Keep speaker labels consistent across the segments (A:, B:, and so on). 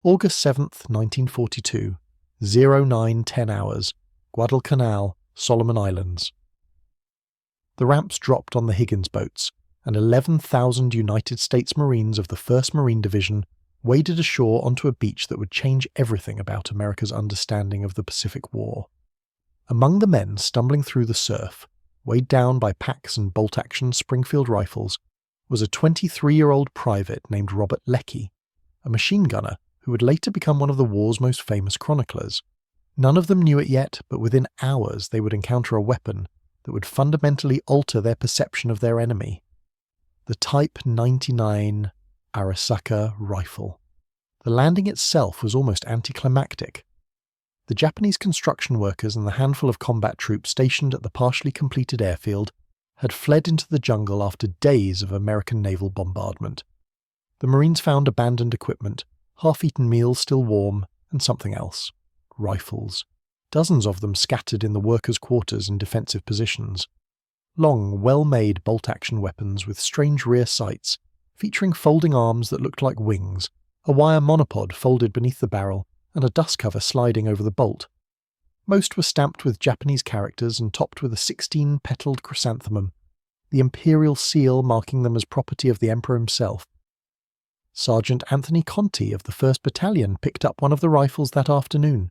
A: August 7th, 1942, 09:10 hours, Guadalcanal, Solomon Islands. The ramps dropped on the Higgins boats, and 11,000 United States Marines of the 1st Marine Division waded ashore onto a beach that would change everything about America's understanding of the Pacific War. Among the men stumbling through the surf, weighed down by packs and bolt-action Springfield rifles, was a 23-year-old private named Robert Leckie, a machine gunner who would later become one of the war's most famous chroniclers. None of them knew it yet, but within hours they would encounter a weapon that would fundamentally alter their perception of their enemy. The Type 99 Arisaka rifle. The landing itself was almost anticlimactic. The Japanese construction workers and the handful of combat troops stationed at the partially completed airfield had fled into the jungle after days of American naval bombardment. The Marines found abandoned equipment, half-eaten meals still warm, and something else. Rifles. Dozens of them scattered in the workers' quarters and defensive positions. Long, well-made bolt-action weapons with strange rear sights, featuring folding arms that looked like wings, a wire monopod folded beneath the barrel, and a dust cover sliding over the bolt. Most were stamped with Japanese characters and topped with a 16-petaled chrysanthemum, the imperial seal marking them as property of the emperor himself. Sergeant Anthony Conti of the 1st Battalion picked up one of the rifles that afternoon.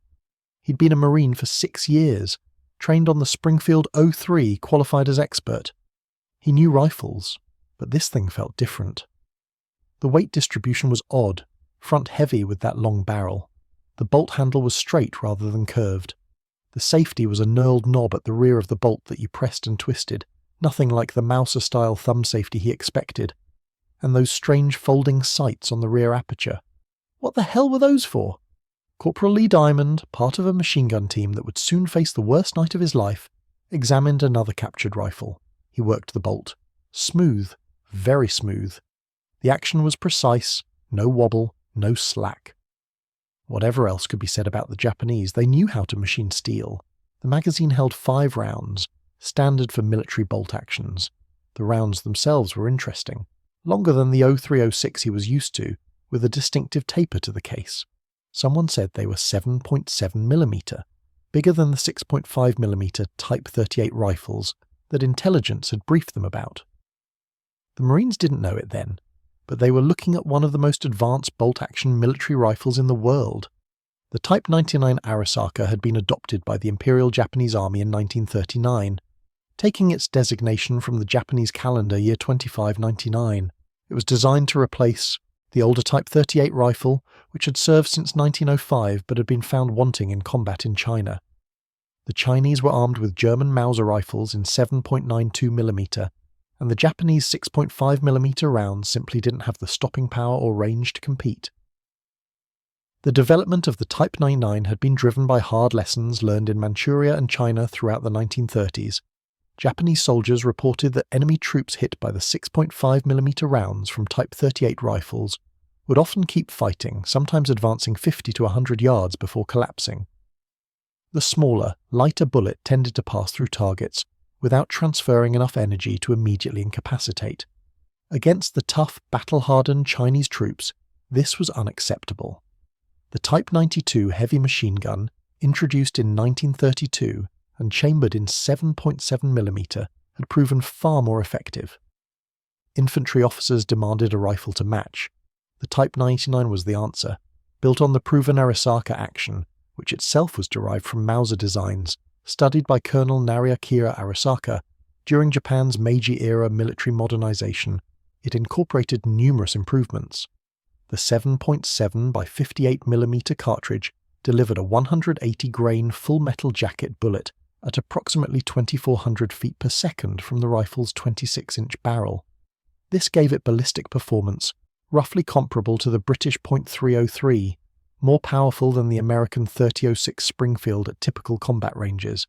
A: He'd been a Marine for 6 years, trained on the Springfield 03, qualified as expert. He knew rifles, but this thing felt different. The weight distribution was odd, front-heavy with that long barrel. The bolt handle was straight rather than curved. The safety was a knurled knob at the rear of the bolt that you pressed and twisted, nothing like the Mauser-style thumb safety he expected. And those strange folding sights on the rear aperture. What the hell were those for? Corporal Lee Diamond, part of a machine gun team that would soon face the worst night of his life, examined another captured rifle. He worked the bolt. Smooth. Very smooth. The action was precise, no wobble, no slack. Whatever else could be said about the Japanese, they knew how to machine steel. The magazine held 5 rounds, standard for military bolt actions. The rounds themselves were interesting. Longer than the 0306 he was used to, with a distinctive taper to the case. Someone said they were 7.7mm, bigger than the 6.5mm Type 38 rifles that intelligence had briefed them about. The Marines didn't know it then, but they were looking at one of the most advanced bolt-action military rifles in the world. The Type 99 Arisaka had been adopted by the Imperial Japanese Army in 1939, taking its designation from the Japanese calendar year 2599. It was designed to replace the older Type 38 rifle, which had served since 1905 but had been found wanting in combat in China. The Chinese were armed with German Mauser rifles in 7.92mm, and the Japanese 6.5mm rounds simply didn't have the stopping power or range to compete. The development of the Type 99 had been driven by hard lessons learned in Manchuria and China throughout the 1930s. Japanese soldiers reported that enemy troops hit by the 6.5mm rounds from Type 38 rifles would often keep fighting, sometimes advancing 50 to 100 yards before collapsing. The smaller, lighter bullet tended to pass through targets without transferring enough energy to immediately incapacitate. Against the tough, battle-hardened Chinese troops, this was unacceptable. The Type 92 heavy machine gun, introduced in 1932 and chambered in 7.7mm, had proven far more effective. Infantry officers demanded a rifle to match. The Type 99 was the answer, built on the proven Arisaka action, which itself was derived from Mauser designs, studied by Colonel Nariakira Arisaka. During Japan's Meiji-era military modernization, it incorporated numerous improvements. The 7.7 by 58mm cartridge delivered a 180-grain full-metal jacket bullet at approximately 2,400 feet per second from the rifle's 26-inch barrel. This gave it ballistic performance roughly comparable to the British .303, more powerful than the American .3006 Springfield at typical combat ranges.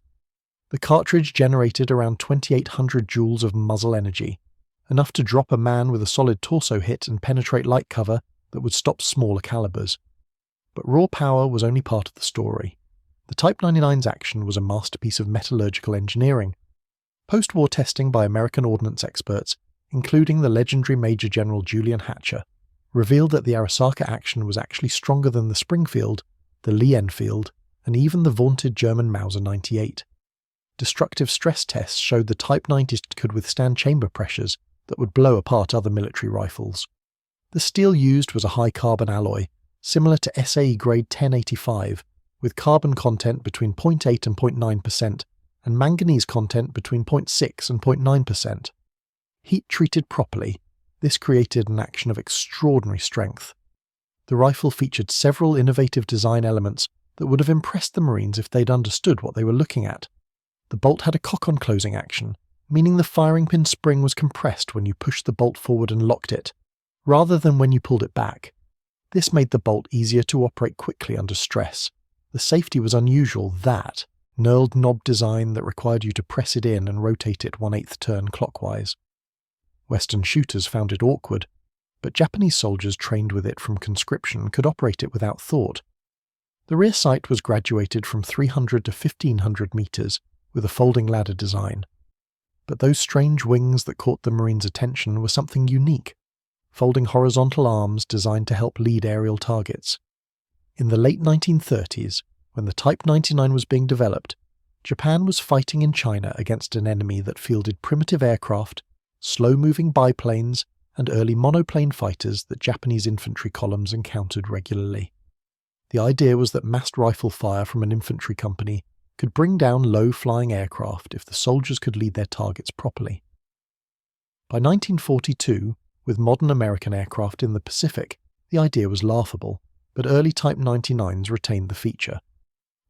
A: The cartridge generated around 2,800 joules of muzzle energy, enough to drop a man with a solid torso hit and penetrate light cover that would stop smaller calibers. But raw power was only part of the story. The Type 99's action was a masterpiece of metallurgical engineering. Post-war testing by American ordnance experts, including the legendary Major General Julian Hatcher, revealed that the Arisaka action was actually stronger than the Springfield, the Lee Enfield, and even the vaunted German Mauser 98. Destructive stress tests showed the Type 90s could withstand chamber pressures that would blow apart other military rifles. The steel used was a high-carbon alloy, similar to SAE grade 1085, with carbon content between 0.8 and 0.9%, and manganese content between 0.6 and 0.9%. Heat-treated properly, this created an action of extraordinary strength. The rifle featured several innovative design elements that would have impressed the Marines if they'd understood what they were looking at. The bolt had a cock-on closing action, meaning the firing pin spring was compressed when you pushed the bolt forward and locked it, rather than when you pulled it back. This made the bolt easier to operate quickly under stress. The safety was unusual, that knurled knob design that required you to press it in and rotate it 1/8 turn clockwise. Western shooters found it awkward, but Japanese soldiers trained with it from conscription could operate it without thought. The rear sight was graduated from 300 to 1500 meters with a folding ladder design. But those strange wings that caught the Marines' attention were something unique, folding horizontal arms designed to help lead aerial targets. In the late 1930s, when the Type 99 was being developed, Japan was fighting in China against an enemy that fielded primitive aircraft, slow-moving biplanes, and early monoplane fighters that Japanese infantry columns encountered regularly. The idea was that massed rifle fire from an infantry company could bring down low-flying aircraft if the soldiers could lead their targets properly. By 1942, with modern American aircraft in the Pacific, the idea was laughable, but early Type 99s retained the feature.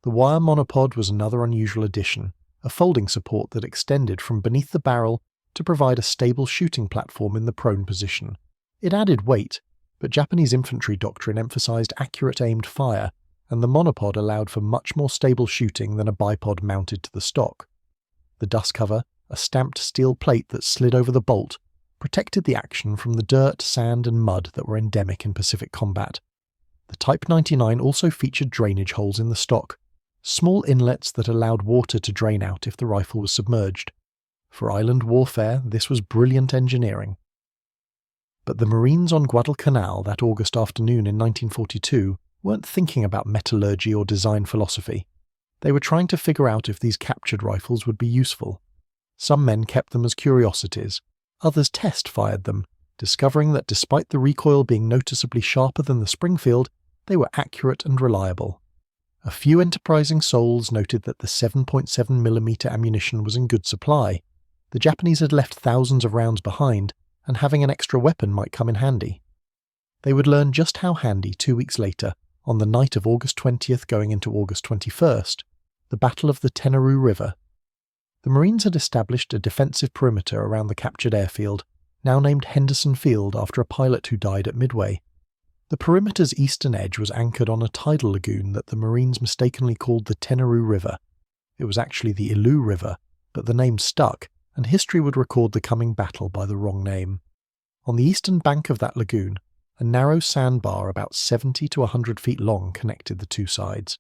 A: The wire monopod was another unusual addition, a folding support that extended from beneath the barrel to provide a stable shooting platform in the prone position. It added weight, but Japanese infantry doctrine emphasized accurate aimed fire, and the monopod allowed for much more stable shooting than a bipod mounted to the stock. The dust cover, a stamped steel plate that slid over the bolt, protected the action from the dirt, sand, and mud that were endemic in Pacific combat. The Type 99 also featured drainage holes in the stock, small inlets that allowed water to drain out if the rifle was submerged. For island warfare, this was brilliant engineering. But the Marines on Guadalcanal that August afternoon in 1942 weren't thinking about metallurgy or design philosophy. They were trying to figure out if these captured rifles would be useful. Some men kept them as curiosities, others test-fired them, discovering that despite the recoil being noticeably sharper than the Springfield, they were accurate and reliable. A few enterprising souls noted that the 7.7mm ammunition was in good supply. The Japanese had left thousands of rounds behind, and having an extra weapon might come in handy. They would learn just how handy 2 weeks later, on the night of August 20th going into August 21st, the Battle of the Tenaru River. The Marines had established a defensive perimeter around the captured airfield, now named Henderson Field after a pilot who died at Midway. The perimeter's eastern edge was anchored on a tidal lagoon that the Marines mistakenly called the Tenaru River. It was actually the Ilu River, but the name stuck, and history would record the coming battle by the wrong name. On the eastern bank of that lagoon, a narrow sandbar about 70 to 100 feet long connected the two sides.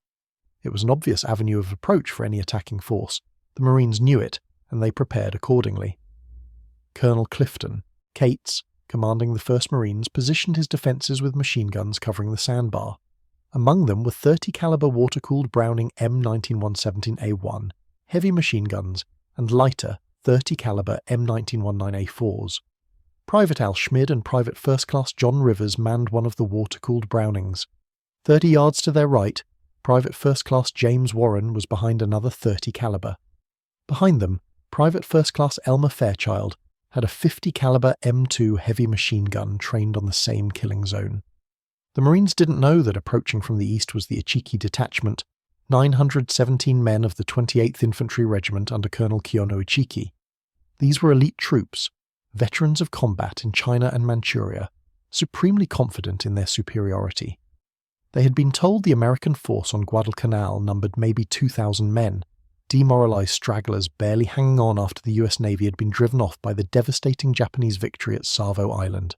A: It was an obvious avenue of approach for any attacking force. The Marines knew it, and they prepared accordingly. Colonel Clifton, Cates, commanding the 1st Marines, positioned his defences with machine guns covering the sandbar. Among them were 30 caliber water-cooled Browning M19117A1, heavy machine guns, and lighter 30 caliber M1919A4s. Private Al Schmid and Private First Class John Rivers manned one of the water-cooled Brownings. 30 yards to their right, Private First Class James Warren was behind another 30 caliber. Behind them, Private First Class Elmer Fairchild had a 50 caliber M2 heavy machine gun trained on the same killing zone. The Marines didn't know that approaching from the east was the Ichiki Detachment, 917 men of the 28th Infantry Regiment under Colonel Kiyono Ichiki. These were elite troops, veterans of combat in China and Manchuria, supremely confident in their superiority. They had been told the American force on Guadalcanal numbered maybe 2,000 men, demoralized stragglers barely hanging on after the US Navy had been driven off by the devastating Japanese victory at Savo Island.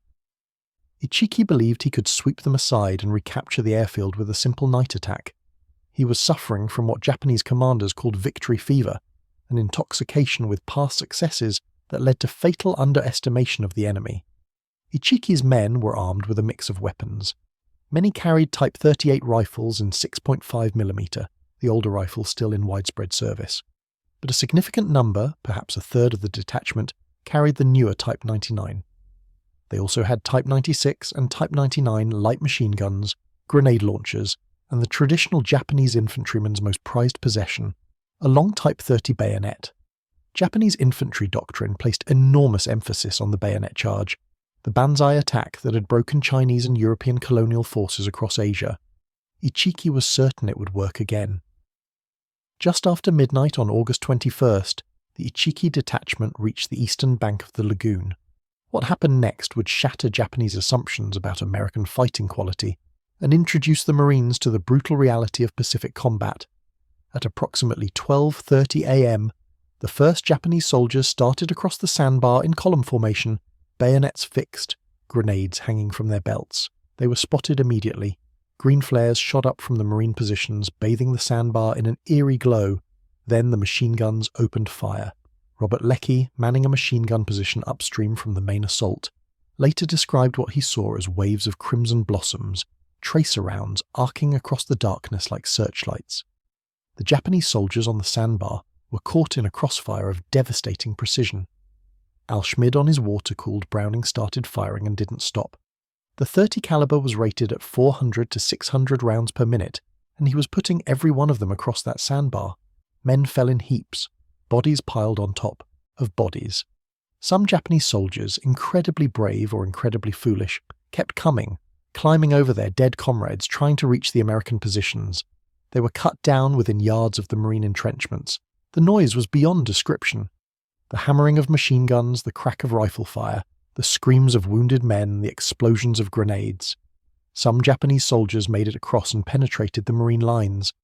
A: Ichiki believed he could sweep them aside and recapture the airfield with a simple night attack. He was suffering from what Japanese commanders called victory fever, an intoxication with past successes that led to fatal underestimation of the enemy. Ichiki's men were armed with a mix of weapons. Many carried Type 38 rifles in 6.5mm, the older rifles still in widespread service. But a significant number, perhaps a third of the detachment, carried the newer Type 99. They also had Type 96 and Type 99 light machine guns, grenade launchers, and the traditional Japanese infantryman's most prized possession, a long Type 30 bayonet. Japanese infantry doctrine placed enormous emphasis on the bayonet charge, the banzai attack that had broken Chinese and European colonial forces across Asia. Ichiki was certain it would work again. Just after midnight on August 21st, the Ichiki detachment reached the eastern bank of the lagoon. What happened next would shatter Japanese assumptions about American fighting quality and introduce the Marines to the brutal reality of Pacific combat. At approximately 12:30 a.m., the first Japanese soldiers started across the sandbar in column formation, bayonets fixed, grenades hanging from their belts. They were spotted immediately. Green flares shot up from the Marine positions, bathing the sandbar in an eerie glow. Then the machine guns opened fire. Robert Leckie, manning a machine gun position upstream from the main assault, later described what he saw as waves of crimson blossoms, tracer rounds arcing across the darkness like searchlights. The Japanese soldiers on the sandbar were caught in a crossfire of devastating precision. Al Schmid on his water-cooled Browning started firing and didn't stop. The .30 caliber was rated at 400 to 600 rounds per minute, and he was putting every one of them across that sandbar. Men fell in heaps, bodies piled on top of bodies. Some Japanese soldiers, incredibly brave or incredibly foolish, kept coming, climbing over their dead comrades, trying to reach the American positions. They were cut down within yards of the Marine entrenchments. The noise was beyond description. The hammering of machine guns, the crack of rifle fire, the screams of wounded men, the explosions of grenades. Some Japanese soldiers made it across and penetrated the Marine lines.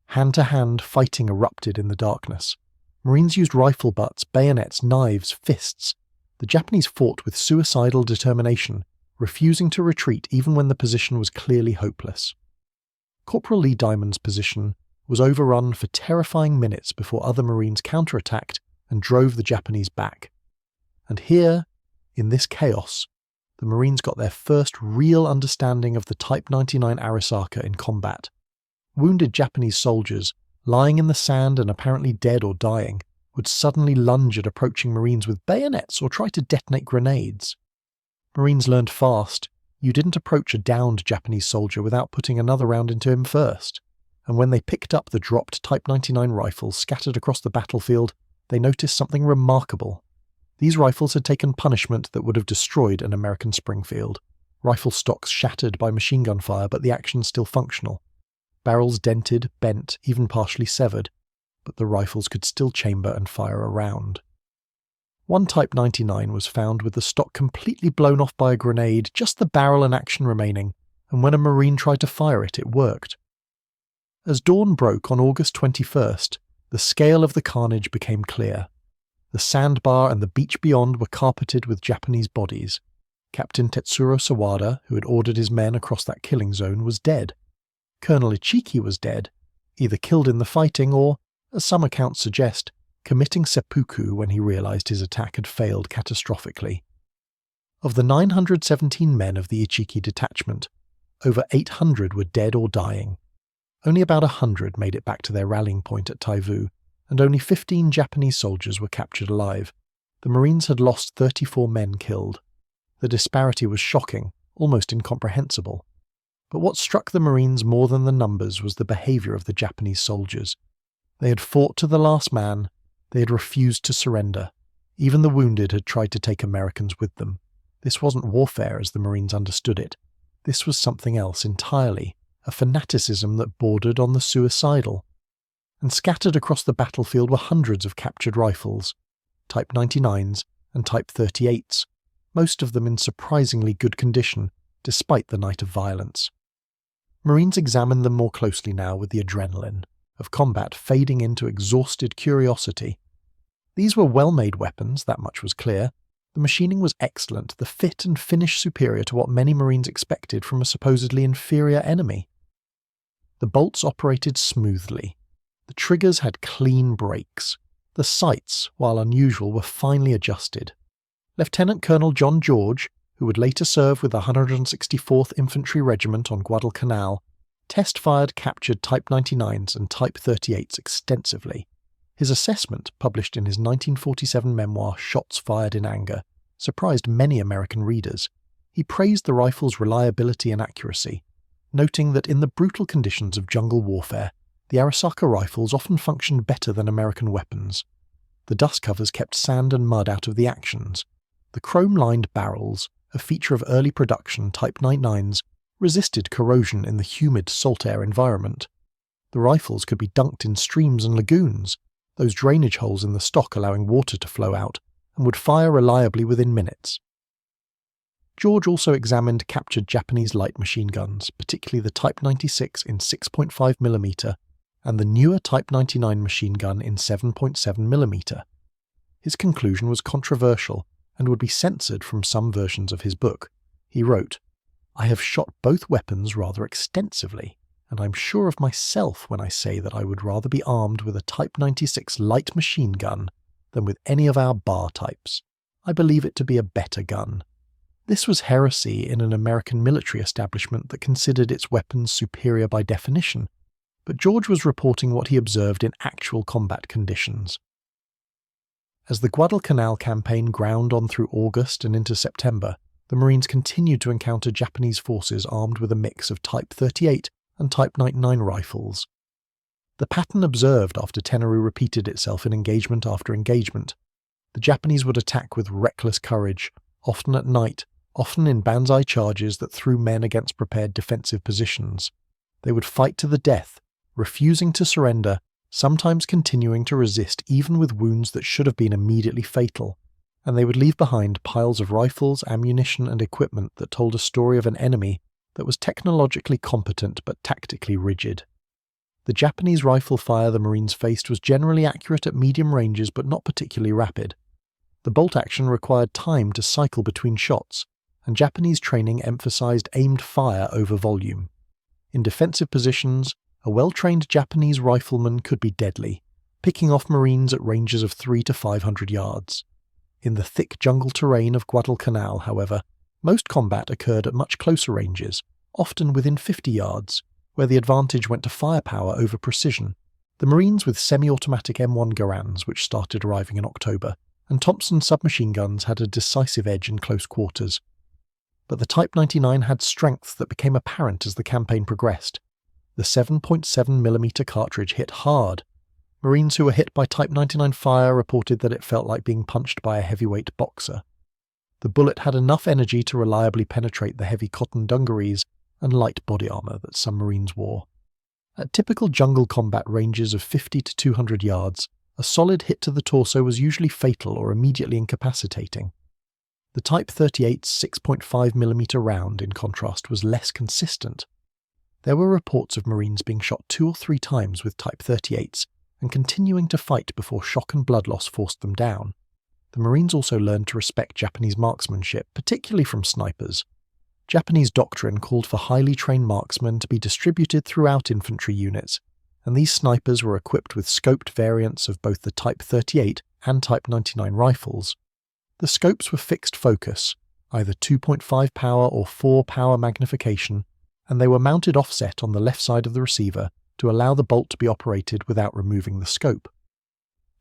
A: Hand-to-hand fighting erupted in the darkness. Marines used rifle butts, bayonets, knives, fists. The Japanese fought with suicidal determination, refusing to retreat even when the position was clearly hopeless. Corporal Lee Diamond's position was overrun for terrifying minutes before other Marines counterattacked and drove the Japanese back. And here, in this chaos, the Marines got their first real understanding of the Type 99 Arisaka in combat. Wounded Japanese soldiers, lying in the sand and apparently dead or dying, would suddenly lunge at approaching Marines with bayonets or try to detonate grenades. Marines learned fast, you didn't approach a downed Japanese soldier without putting another round into him first. And when they picked up the dropped Type 99 rifles scattered across the battlefield, they noticed something remarkable. These rifles had taken punishment that would have destroyed an American Springfield. Rifle stocks shattered by machine gun fire, but the action still functional. Barrels dented, bent, even partially severed, but the rifles could still chamber and fire a round. One Type 99 was found with the stock completely blown off by a grenade, just the barrel and action remaining, and when a Marine tried to fire it, it worked. As dawn broke on August 21st, the scale of the carnage became clear. The sandbar and the beach beyond were carpeted with Japanese bodies. Captain Tetsuro Sawada, who had ordered his men across that killing zone, was dead. Colonel Ichiki was dead, either killed in the fighting or, as some accounts suggest, committing seppuku when he realized his attack had failed catastrophically. Of the 917 men of the Ichiki detachment, over 800 were dead or dying. Only about 100 made it back to their rallying point at Taivu, and only 15 Japanese soldiers were captured alive. The Marines had lost 34 men killed. The disparity was shocking, almost incomprehensible. But what struck the Marines more than the numbers was the behavior of the Japanese soldiers. They had fought to the last man. They had refused to surrender. Even the wounded had tried to take Americans with them. This wasn't warfare as the Marines understood it. This was something else entirely, a fanaticism that bordered on the suicidal. And scattered across the battlefield were hundreds of captured rifles, Type 99s and Type 38s, most of them in surprisingly good condition, despite the night of violence. Marines examined them more closely now with the adrenaline of combat fading into exhausted curiosity. These were well-made weapons, that much was clear. The machining was excellent, the fit and finish superior to what many Marines expected from a supposedly inferior enemy. The bolts operated smoothly. The triggers had clean brakes. The sights, while unusual, were finely adjusted. Lieutenant Colonel John George, who would later serve with the 164th Infantry Regiment on Guadalcanal, test-fired captured Type 99s and Type 38s extensively. His assessment, published in his 1947 memoir Shots Fired in Anger, surprised many American readers. He praised the rifle's reliability and accuracy, noting that in the brutal conditions of jungle warfare, the Arisaka rifles often functioned better than American weapons. The dust covers kept sand and mud out of the actions. The chrome-lined barrels, a feature of early production Type 99s, resisted corrosion in the humid salt air environment. The rifles could be dunked in streams and lagoons, those drainage holes in the stock allowing water to flow out, and would fire reliably within minutes. George also examined captured Japanese light machine guns, particularly the Type 96 in 6.5mm and the newer Type 99 machine gun in 7.7mm. His conclusion was controversial and would be censored from some versions of his book. He wrote, "I have shot both weapons rather extensively, and I'm sure of myself when I say that I would rather be armed with a Type 96 light machine gun than with any of our bar types. I believe it to be a better gun." This was heresy in an American military establishment that considered its weapons superior by definition, but George was reporting what he observed in actual combat conditions. As the Guadalcanal campaign ground on through August and into September, the Marines continued to encounter Japanese forces armed with a mix of Type 38 and Type 99 rifles. The pattern observed after Tenaru repeated itself in engagement after engagement. The Japanese would attack with reckless courage, often at night, often in banzai charges that threw men against prepared defensive positions. They would fight to the death, refusing to surrender, sometimes continuing to resist even with wounds that should have been immediately fatal, and they would leave behind piles of rifles, ammunition and equipment that told a story of an enemy that was technologically competent but tactically rigid. The Japanese rifle fire the Marines faced was generally accurate at medium ranges but not particularly rapid. The bolt action required time to cycle between shots, and Japanese training emphasized aimed fire over volume. In defensive positions, a well-trained Japanese rifleman could be deadly, picking off Marines at ranges of 300 to 500 yards. In the thick jungle terrain of Guadalcanal, however, most combat occurred at much closer ranges, often within 50 yards, where the advantage went to firepower over precision. The Marines with semi-automatic M1 Garands, which started arriving in October, and Thompson submachine guns had a decisive edge in close quarters. But the Type 99 had strength that became apparent as the campaign progressed. The 7.7mm cartridge hit hard. Marines who were hit by Type 99 fire reported that it felt like being punched by a heavyweight boxer. The bullet had enough energy to reliably penetrate the heavy cotton dungarees and light body armour that some Marines wore. At typical jungle combat ranges of 50 to 200 yards, a solid hit to the torso was usually fatal or immediately incapacitating. The Type 38's 6.5mm round, in contrast, was less consistent. There were reports of Marines being shot 2 or 3 times with Type 38s and continuing to fight before shock and blood loss forced them down. The Marines also learned to respect Japanese marksmanship, particularly from snipers. Japanese doctrine called for highly trained marksmen to be distributed throughout infantry units, and these snipers were equipped with scoped variants of both the Type 38 and Type 99 rifles. The scopes were fixed focus, either 2.5 power or 4 power magnification, and they were mounted offset on the left side of the receiver to allow the bolt to be operated without removing the scope.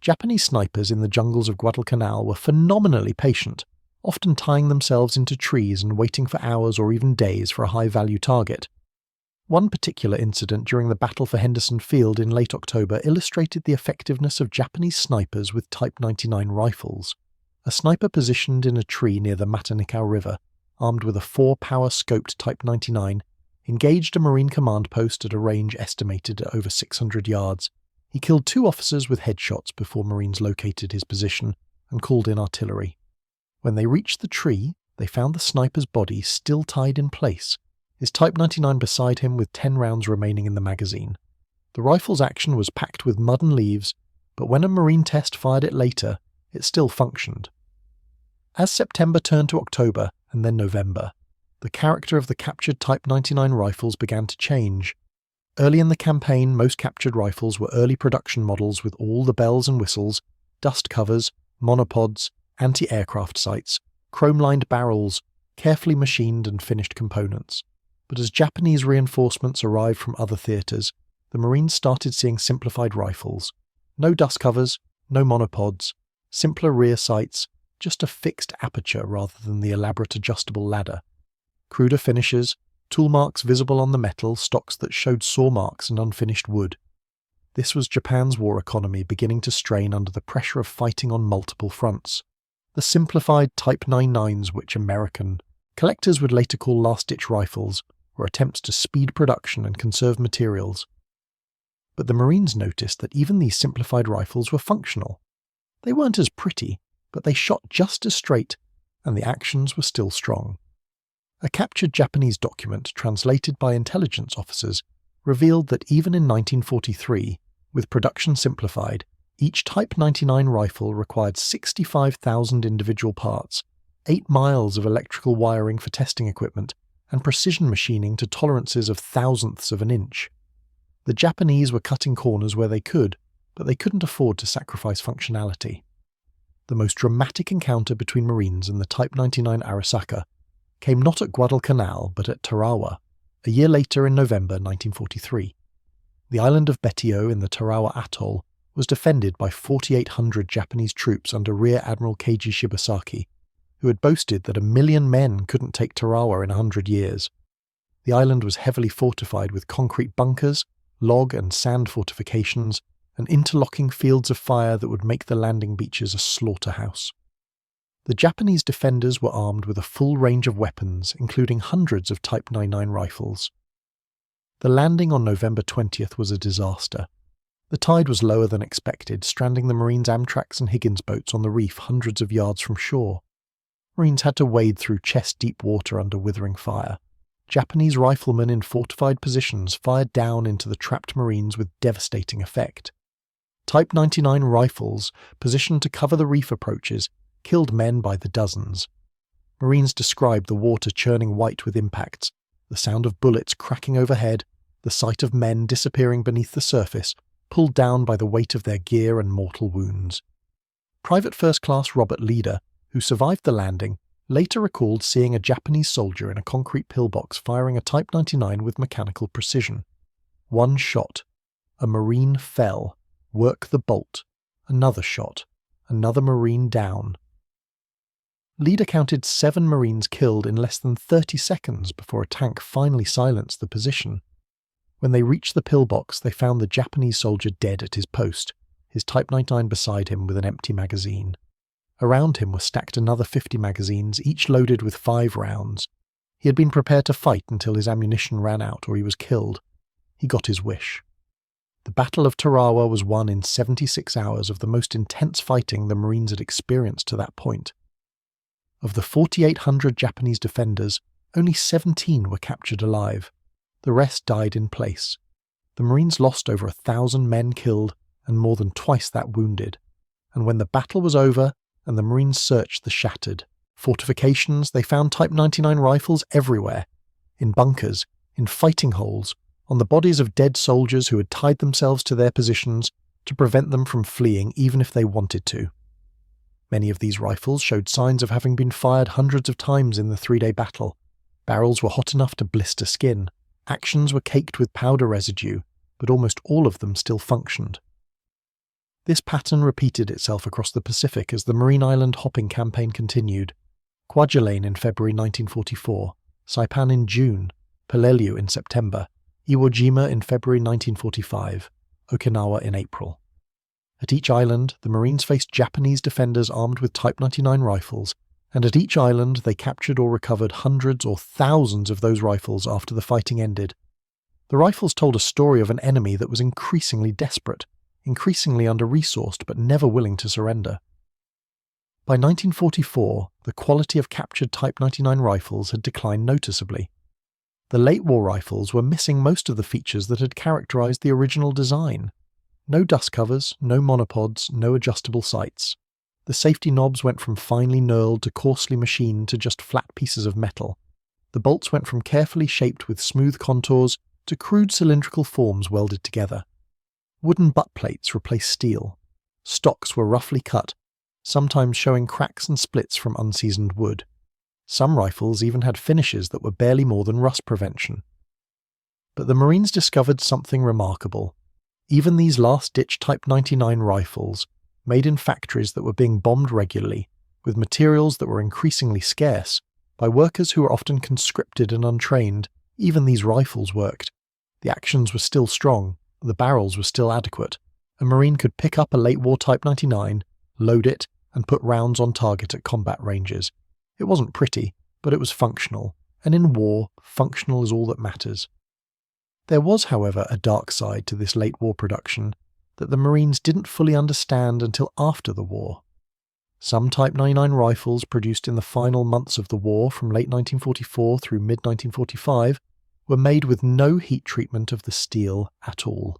A: Japanese snipers in the jungles of Guadalcanal were phenomenally patient, often tying themselves into trees and waiting for hours or even days for a high-value target. One particular incident during the battle for Henderson Field in late October illustrated the effectiveness of Japanese snipers with Type 99 rifles. A sniper positioned in a tree near the Matanikau River, armed with a 4-power scoped Type 99, engaged a Marine command post at a range estimated at over 600 yards. He killed 2 officers with headshots before Marines located his position and called in artillery. When they reached the tree, they found the sniper's body still tied in place, his Type 99 beside him with 10 rounds remaining in the magazine. The rifle's action was packed with mud and leaves, but when a Marine test fired it later, it still functioned. As September turned to October and then November, the character of the captured Type 99 rifles began to change. Early in the campaign, most captured rifles were early production models with all the bells and whistles, dust covers, monopods, anti-aircraft sights, chrome-lined barrels, carefully machined and finished components. But as Japanese reinforcements arrived from other theatres, the Marines started seeing simplified rifles. No dust covers, no monopods, simpler rear sights, just a fixed aperture rather than the elaborate adjustable ladder. Cruder finishes, tool marks visible on the metal, stocks that showed saw marks and unfinished wood. This was Japan's war economy beginning to strain under the pressure of fighting on multiple fronts. The simplified Type 99s, which American collectors would later call last-ditch rifles, were attempts to speed production and conserve materials. But the Marines noticed that even these simplified rifles were functional. They weren't as pretty, but they shot just as straight, and the actions were still strong. A captured Japanese document, translated by intelligence officers, revealed that even in 1943, with production simplified, each Type 99 rifle required 65,000 individual parts, 8 miles of electrical wiring for testing equipment, and precision machining to tolerances of thousandths of an inch. The Japanese were cutting corners where they could, but they couldn't afford to sacrifice functionality. The most dramatic encounter between Marines and the Type 99 Arisaka came not at Guadalcanal but at Tarawa, a year later in November 1943. The island of Betio in the Tarawa Atoll was defended by 4,800 Japanese troops under Rear Admiral Keiji Shibasaki, who had boasted that 1,000,000 men couldn't take Tarawa in 100 years. The island was heavily fortified with concrete bunkers, log and sand fortifications, and interlocking fields of fire that would make the landing beaches a slaughterhouse. The Japanese defenders were armed with a full range of weapons, including hundreds of Type 99 rifles. The landing on November 20th was a disaster. The tide was lower than expected, stranding the Marines' Amtraks and Higgins boats on the reef hundreds of yards from shore. Marines had to wade through chest-deep water under withering fire. Japanese riflemen in fortified positions fired down into the trapped Marines with devastating effect. Type 99 rifles, positioned to cover the reef approaches, killed men by the dozens. Marines described the water churning white with impacts, the sound of bullets cracking overhead, the sight of men disappearing beneath the surface, pulled down by the weight of their gear and mortal wounds. Private First Class Robert Leader, who survived the landing, later recalled seeing a Japanese soldier in a concrete pillbox firing a Type 99 with mechanical precision. One shot. A Marine fell. Work the bolt. Another shot. Another Marine down. Leader counted 7 Marines killed in less than 30 seconds before a tank finally silenced the position. When they reached the pillbox, they found the Japanese soldier dead at his post, his Type 99 beside him with an empty magazine. Around him were stacked another 50 magazines, each loaded with 5 rounds. He had been prepared to fight until his ammunition ran out or he was killed. He got his wish. The Battle of Tarawa was won in 76 hours of the most intense fighting the Marines had experienced to that point. Of the 4,800 Japanese defenders, only 17 were captured alive. The rest died in place. The Marines lost over 1,000 men killed and more than twice that wounded. And when the battle was over and the Marines searched the shattered fortifications, they found Type 99 rifles everywhere, in bunkers, in fighting holes, on the bodies of dead soldiers who had tied themselves to their positions to prevent them from fleeing even if they wanted to. Many of these rifles showed signs of having been fired hundreds of times in the 3-day battle. Barrels were hot enough to blister skin. Actions were caked with powder residue, but almost all of them still functioned. This pattern repeated itself across the Pacific as the Marine Island hopping campaign continued. Kwajalein in February 1944, Saipan in June, Peleliu in September, Iwo Jima in February 1945, Okinawa in April. At each island, the Marines faced Japanese defenders armed with Type 99 rifles, and at each island they captured or recovered hundreds or thousands of those rifles after the fighting ended. The rifles told a story of an enemy that was increasingly desperate, increasingly under-resourced but never willing to surrender. By 1944, the quality of captured Type 99 rifles had declined noticeably. The late war rifles were missing most of the features that had characterized the original design. No dust covers, no monopods, no adjustable sights. The safety knobs went from finely knurled to coarsely machined to just flat pieces of metal. The bolts went from carefully shaped with smooth contours to crude cylindrical forms welded together. Wooden butt plates replaced steel. Stocks were roughly cut, sometimes showing cracks and splits from unseasoned wood. Some rifles even had finishes that were barely more than rust prevention. But the Marines discovered something remarkable. Even these last-ditch Type 99 rifles, made in factories that were being bombed regularly, with materials that were increasingly scarce, by workers who were often conscripted and untrained, even these rifles worked. The actions were still strong, the barrels were still adequate. A Marine could pick up a late-war Type 99, load it, and put rounds on target at combat ranges. It wasn't pretty, but it was functional, and in war, functional is all that matters. There was, however, a dark side to this late-war production that the Marines didn't fully understand until after the war. Some Type 99 rifles produced in the final months of the war from late 1944 through mid-1945 were made with no heat treatment of the steel at all.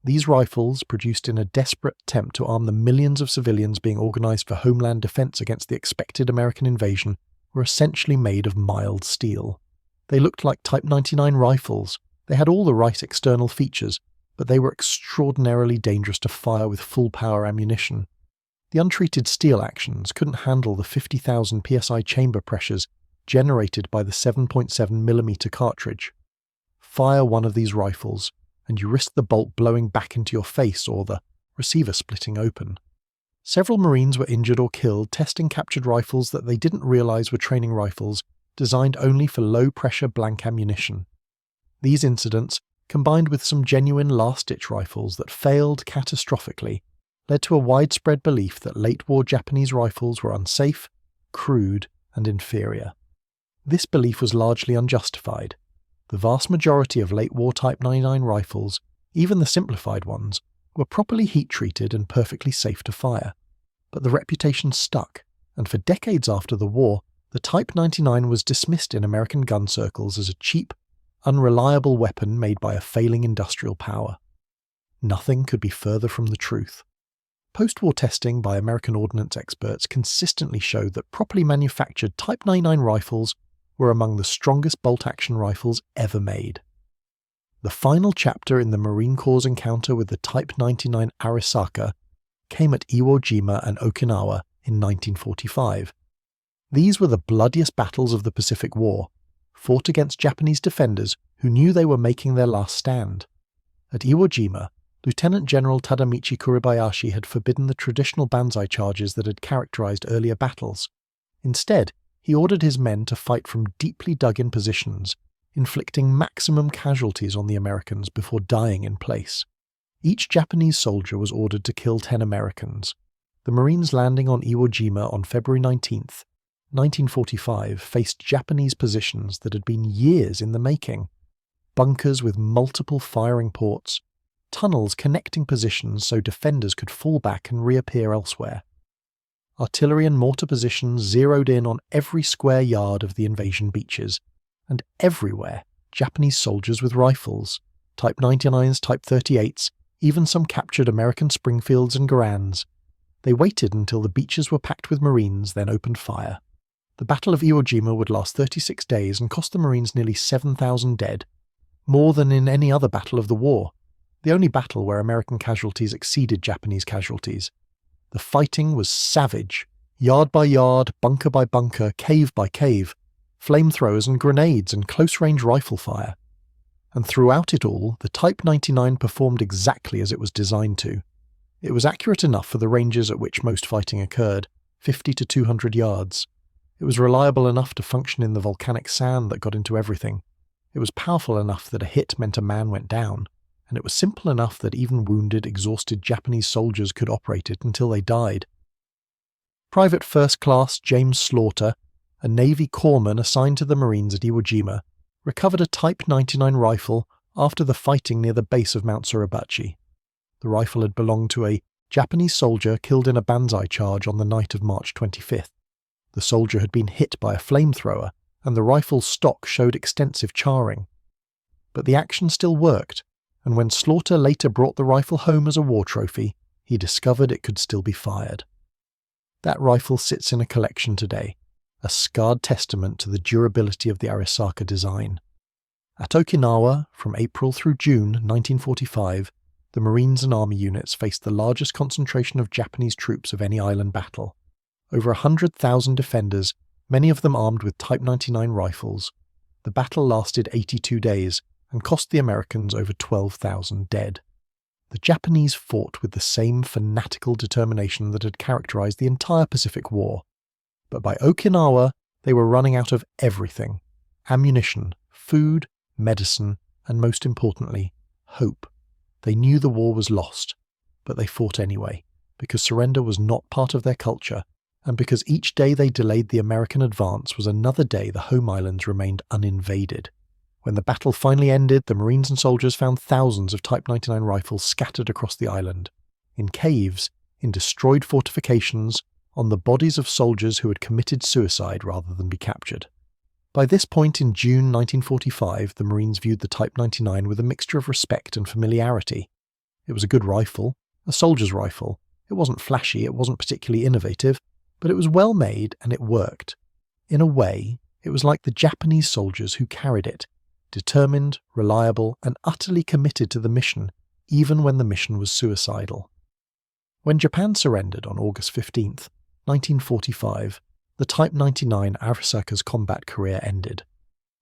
A: These rifles, produced in a desperate attempt to arm the millions of civilians being organized for homeland defense against the expected American invasion, were essentially made of mild steel. They looked like Type 99 rifles. They had all the right external features, but they were extraordinarily dangerous to fire with full-power ammunition. The untreated steel actions couldn't handle the 50,000 psi chamber pressures generated by the 7.7mm cartridge. Fire one of these rifles, and you risk the bolt blowing back into your face or the receiver splitting open. Several Marines were injured or killed testing captured rifles that they didn't realize were training rifles designed only for low-pressure blank ammunition. These incidents, combined with some genuine last-ditch rifles that failed catastrophically, led to a widespread belief that late-war Japanese rifles were unsafe, crude, and inferior. This belief was largely unjustified. The vast majority of late-war Type 99 rifles, even the simplified ones, were properly heat-treated and perfectly safe to fire. But the reputation stuck, and for decades after the war, the Type 99 was dismissed in American gun circles as a cheap, unreliable weapon made by a failing industrial power. Nothing could be further from the truth. Post-war testing by American ordnance experts consistently showed that properly manufactured Type 99 rifles were among the strongest bolt-action rifles ever made. The final chapter in the Marine Corps' encounter with the Type 99 Arisaka came at Iwo Jima and Okinawa in 1945. These were the bloodiest battles of the Pacific War, fought against Japanese defenders who knew they were making their last stand. At Iwo Jima, Lieutenant General Tadamichi Kuribayashi had forbidden the traditional banzai charges that had characterized earlier battles. Instead, he ordered his men to fight from deeply dug-in positions, inflicting maximum casualties on the Americans before dying in place. Each Japanese soldier was ordered to kill 10 Americans. The Marines landing on Iwo Jima on February 19th, 1945 faced Japanese positions that had been years in the making. Bunkers with multiple firing ports, tunnels connecting positions so defenders could fall back and reappear elsewhere. Artillery and mortar positions zeroed in on every square yard of the invasion beaches, and everywhere Japanese soldiers with rifles, Type 99s, Type 38s, even some captured American Springfields and Garands. They waited until the beaches were packed with Marines, then opened fire. The Battle of Iwo Jima would last 36 days and cost the Marines nearly 7,000 dead, more than in any other battle of the war, the only battle where American casualties exceeded Japanese casualties. The fighting was savage, yard by yard, bunker by bunker, cave by cave, flamethrowers and grenades and close-range rifle fire. And throughout it all, the Type 99 performed exactly as it was designed to. It was accurate enough for the ranges at which most fighting occurred, 50 to 200 yards. It was reliable enough to function in the volcanic sand that got into everything. It was powerful enough that a hit meant a man went down, and it was simple enough that even wounded, exhausted Japanese soldiers could operate it until they died. Private First Class James Slaughter, a Navy corpsman assigned to the Marines at Iwo Jima, recovered a Type 99 rifle after the fighting near the base of Mount Suribachi. The rifle had belonged to a Japanese soldier killed in a banzai charge on the night of March 25th. The soldier had been hit by a flamethrower, and the rifle's stock showed extensive charring. But the action still worked, and when Slaughter later brought the rifle home as a war trophy, he discovered it could still be fired. That rifle sits in a collection today, a scarred testament to the durability of the Arisaka design. At Okinawa, from April through June 1945, the Marines and Army units faced the largest concentration of Japanese troops of any island battle. Over 100,000 defenders, many of them armed with Type 99 rifles. The battle lasted 82 days and cost the Americans over 12,000 dead. The Japanese fought with the same fanatical determination that had characterized the entire Pacific War. But by Okinawa, they were running out of everything: ammunition, food, medicine, and most importantly, hope. They knew the war was lost, but they fought anyway, because surrender was not part of their culture, and because each day they delayed the American advance was another day the home islands remained uninvaded. When the battle finally ended, the Marines and soldiers found thousands of Type 99 rifles scattered across the island, in caves, in destroyed fortifications, on the bodies of soldiers who had committed suicide rather than be captured. By this point in June 1945, the Marines viewed the Type 99 with a mixture of respect and familiarity. It was a good rifle, a soldier's rifle. It wasn't flashy, it wasn't particularly innovative, but it was well made and it worked. In a way, it was like the Japanese soldiers who carried it, determined, reliable, and utterly committed to the mission, even when the mission was suicidal. When Japan surrendered on August 15th, 1945, the Type 99 Arisaka's combat career ended.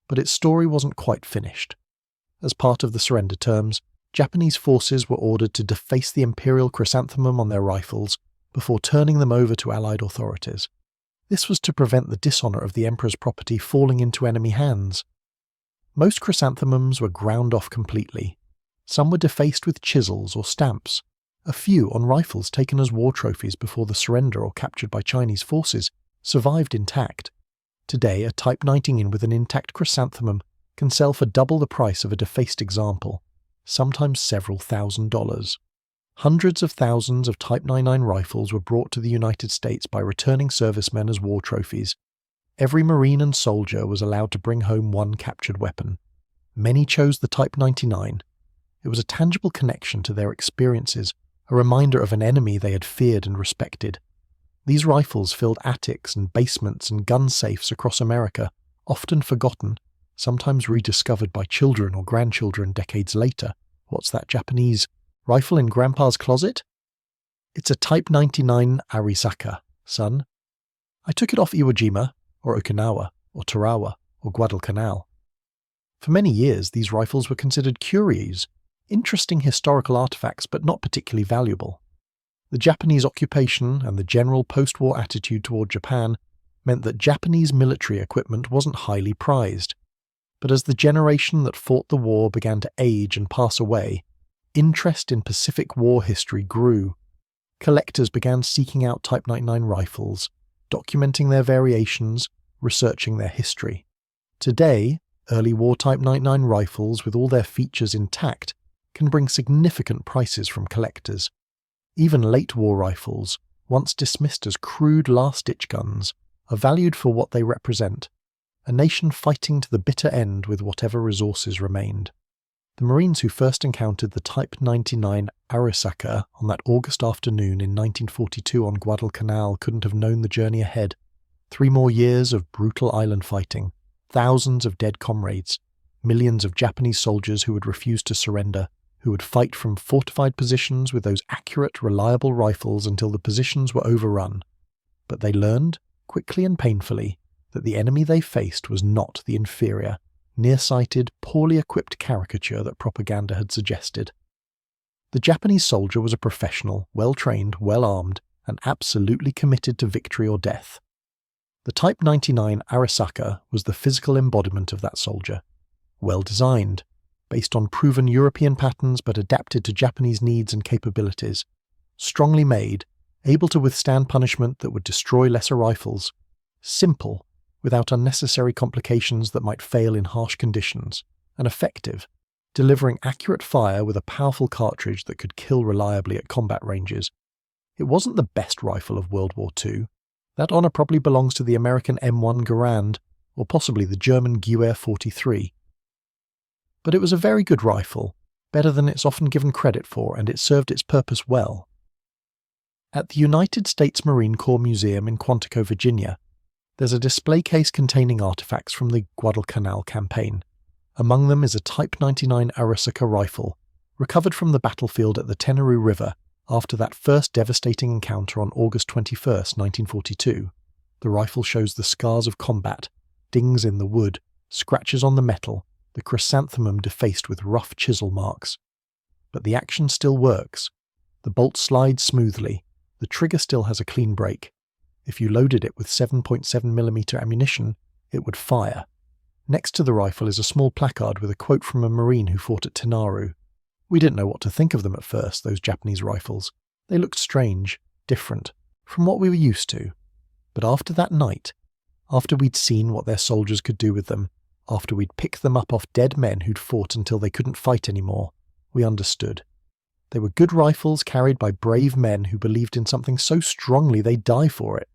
A: But its story wasn't quite finished. As part of the surrender terms, Japanese forces were ordered to deface the Imperial chrysanthemum on their rifles before turning them over to Allied authorities. This was to prevent the dishonor of the Emperor's property falling into enemy hands. Most chrysanthemums were ground off completely. Some were defaced with chisels or stamps. A few, on rifles taken as war trophies before the surrender or captured by Chinese forces, survived intact. Today, a Type 99 with an intact chrysanthemum can sell for double the price of a defaced example, sometimes several $1,000s. Hundreds of thousands of Type 99 rifles were brought to the United States by returning servicemen as war trophies. Every Marine and soldier was allowed to bring home one captured weapon. Many chose the Type 99. It was a tangible connection to their experiences, a reminder of an enemy they had feared and respected. These rifles filled attics and basements and gun safes across America, often forgotten, sometimes rediscovered by children or grandchildren decades later. What's that Japanese rifle in Grandpa's closet? It's a Type 99 Arisaka, son. I took it off Iwo Jima, or Okinawa, or Tarawa, or Guadalcanal. For many years, these rifles were considered curios, interesting historical artifacts but not particularly valuable. The Japanese occupation and the general post-war attitude toward Japan meant that Japanese military equipment wasn't highly prized. But as the generation that fought the war began to age and pass away, interest in Pacific War history grew. Collectors began seeking out Type 99 rifles, documenting their variations, researching their history. Today, early war Type 99 rifles with all their features intact can bring significant prices from collectors. Even late war rifles, once dismissed as crude last-ditch guns, are valued for what they represent, a nation fighting to the bitter end with whatever resources remained. The Marines who first encountered the Type 99 Arisaka on that August afternoon in 1942 on Guadalcanal couldn't have known the journey ahead. 3 more years of brutal island fighting, thousands of dead comrades, millions of Japanese soldiers who would refuse to surrender, who would fight from fortified positions with those accurate, reliable rifles until the positions were overrun. But they learned, quickly and painfully, that the enemy they faced was not the inferior, nearsighted, poorly equipped caricature that propaganda had suggested. The Japanese soldier was a professional, well-trained, well-armed, and absolutely committed to victory or death. The Type 99 Arisaka was the physical embodiment of that soldier. Well-designed, based on proven European patterns but adapted to Japanese needs and capabilities. Strongly made, able to withstand punishment that would destroy lesser rifles. Simple, without unnecessary complications that might fail in harsh conditions. And effective, delivering accurate fire with a powerful cartridge that could kill reliably at combat ranges. It wasn't the best rifle of World War II. That honour probably belongs to the American M1 Garand, or possibly the German Gewehr 43. But it was a very good rifle, better than it's often given credit for, and it served its purpose well. At the United States Marine Corps Museum in Quantico, Virginia, there's a display case containing artifacts from the Guadalcanal campaign. Among them is a Type 99 Arisaka rifle, recovered from the battlefield at the Tenaru River after that first devastating encounter on August 21, 1942. The rifle shows the scars of combat, dings in the wood, scratches on the metal, the chrysanthemum defaced with rough chisel marks. But the action still works. The bolt slides smoothly, the trigger still has a clean break. If you loaded it with 7.7mm ammunition, it would fire. Next to the rifle is a small placard with a quote from a Marine who fought at Tenaru. We didn't know what to think of them at first, those Japanese rifles. They looked strange, different, from what we were used to. But after that night, after we'd seen what their soldiers could do with them, after we'd picked them up off dead men who'd fought until they couldn't fight anymore, we understood. They were good rifles carried by brave men who believed in something so strongly they'd die for it.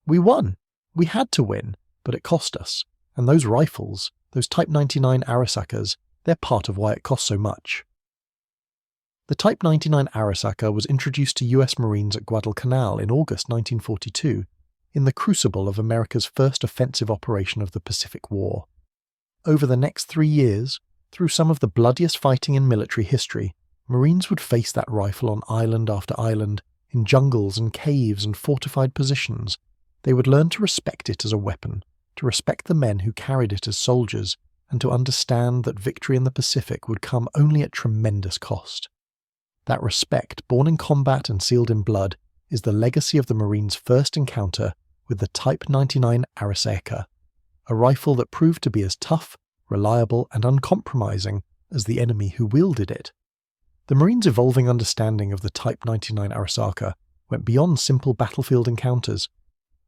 A: We won. We had to win, but it cost us. And those rifles, those Type 99 Arisakas, they're part of why it cost so much. The Type 99 Arisaka was introduced to US Marines at Guadalcanal in August 1942, in the crucible of America's first offensive operation of the Pacific War. Over the next 3 years, through some of the bloodiest fighting in military history, Marines would face that rifle on island after island, in jungles and caves and fortified positions. They would learn to respect it as a weapon, to respect the men who carried it as soldiers, and to understand that victory in the Pacific would come only at tremendous cost. That respect, born in combat and sealed in blood, is the legacy of the Marines' first encounter with the Type 99 Arisaka, a rifle that proved to be as tough, reliable, and uncompromising as the enemy who wielded it. The Marines' evolving understanding of the Type 99 Arisaka went beyond simple battlefield encounters.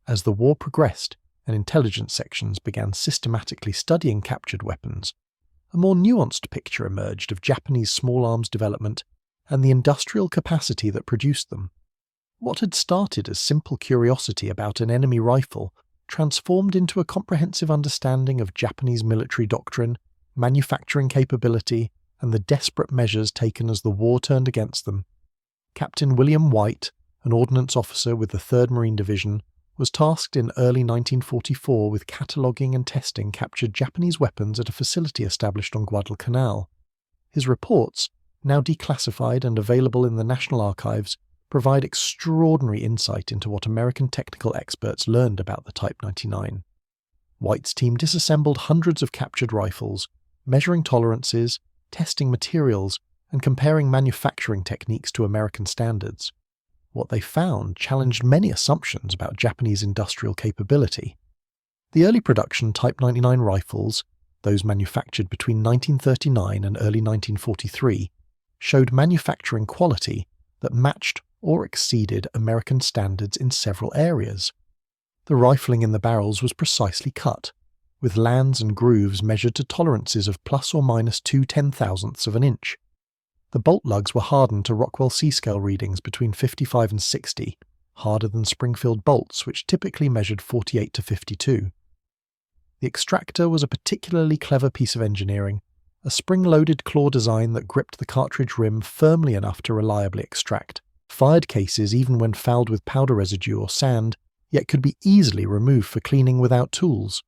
A: As the war progressed and intelligence sections began systematically studying captured weapons, a more nuanced picture emerged of Japanese small arms development and the industrial capacity that produced them. What had started as simple curiosity about an enemy rifle transformed into a comprehensive understanding of Japanese military doctrine, manufacturing capability, and the desperate measures taken as the war turned against them. Captain William White, an ordnance officer with the 3rd Marine Division, was tasked in early 1944 with cataloguing and testing captured Japanese weapons at a facility established on Guadalcanal. His reports, now declassified and available in the National Archives, provide extraordinary insight into what American technical experts learned about the Type 99. White's team disassembled hundreds of captured rifles, measuring tolerances, testing materials, and comparing manufacturing techniques to American standards. What they found challenged many assumptions about Japanese industrial capability. The early production Type 99 rifles, those manufactured between 1939 and early 1943, showed manufacturing quality that matched or exceeded American standards in several areas. The rifling in the barrels was precisely cut, with lands and grooves measured to tolerances of plus or minus 2/10,000ths of an inch. The bolt lugs were hardened to Rockwell C-scale readings between 55 and 60, harder than Springfield bolts, which typically measured 48 to 52. The extractor was a particularly clever piece of engineering, a spring-loaded claw design that gripped the cartridge rim firmly enough to reliably extract, fired cases even when fouled with powder residue or sand, yet could be easily removed for cleaning without tools.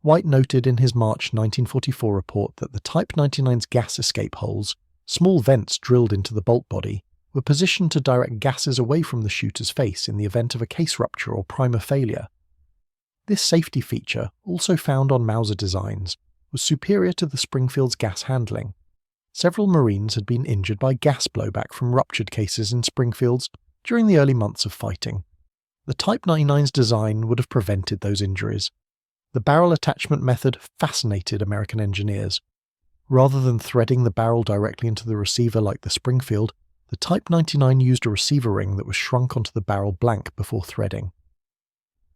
A: White noted in his March 1944 report that the Type 99's gas escape holes, small vents drilled into the bolt body, were positioned to direct gases away from the shooter's face in the event of a case rupture or primer failure. This safety feature, also found on Mauser designs, was superior to the Springfield's gas handling. Several Marines had been injured by gas blowback from ruptured cases in Springfields during the early months of fighting. The Type 99's design would have prevented those injuries. The barrel attachment method fascinated American engineers. Rather than threading the barrel directly into the receiver like the Springfield, the Type 99 used a receiver ring that was shrunk onto the barrel blank before threading.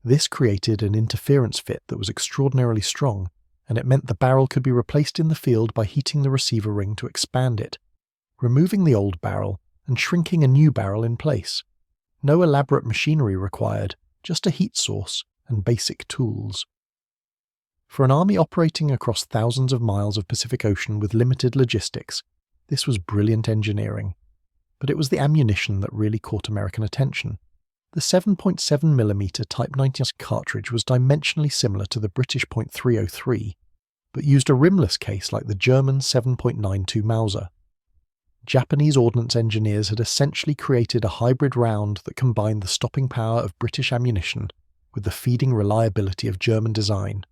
A: This created an interference fit that was extraordinarily strong, and it meant the barrel could be replaced in the field by heating the receiver ring to expand it, removing the old barrel and shrinking a new barrel in place. No elaborate machinery required, just a heat source and basic tools. For an army operating across thousands of miles of Pacific Ocean with limited logistics, this was brilliant engineering. But it was the ammunition that really caught American attention. The 7.7mm Type 99 cartridge was dimensionally similar to the British .303, but used a rimless case like the German 7.92 Mauser. Japanese ordnance engineers had essentially created a hybrid round that combined the stopping power of British ammunition with the feeding reliability of German design.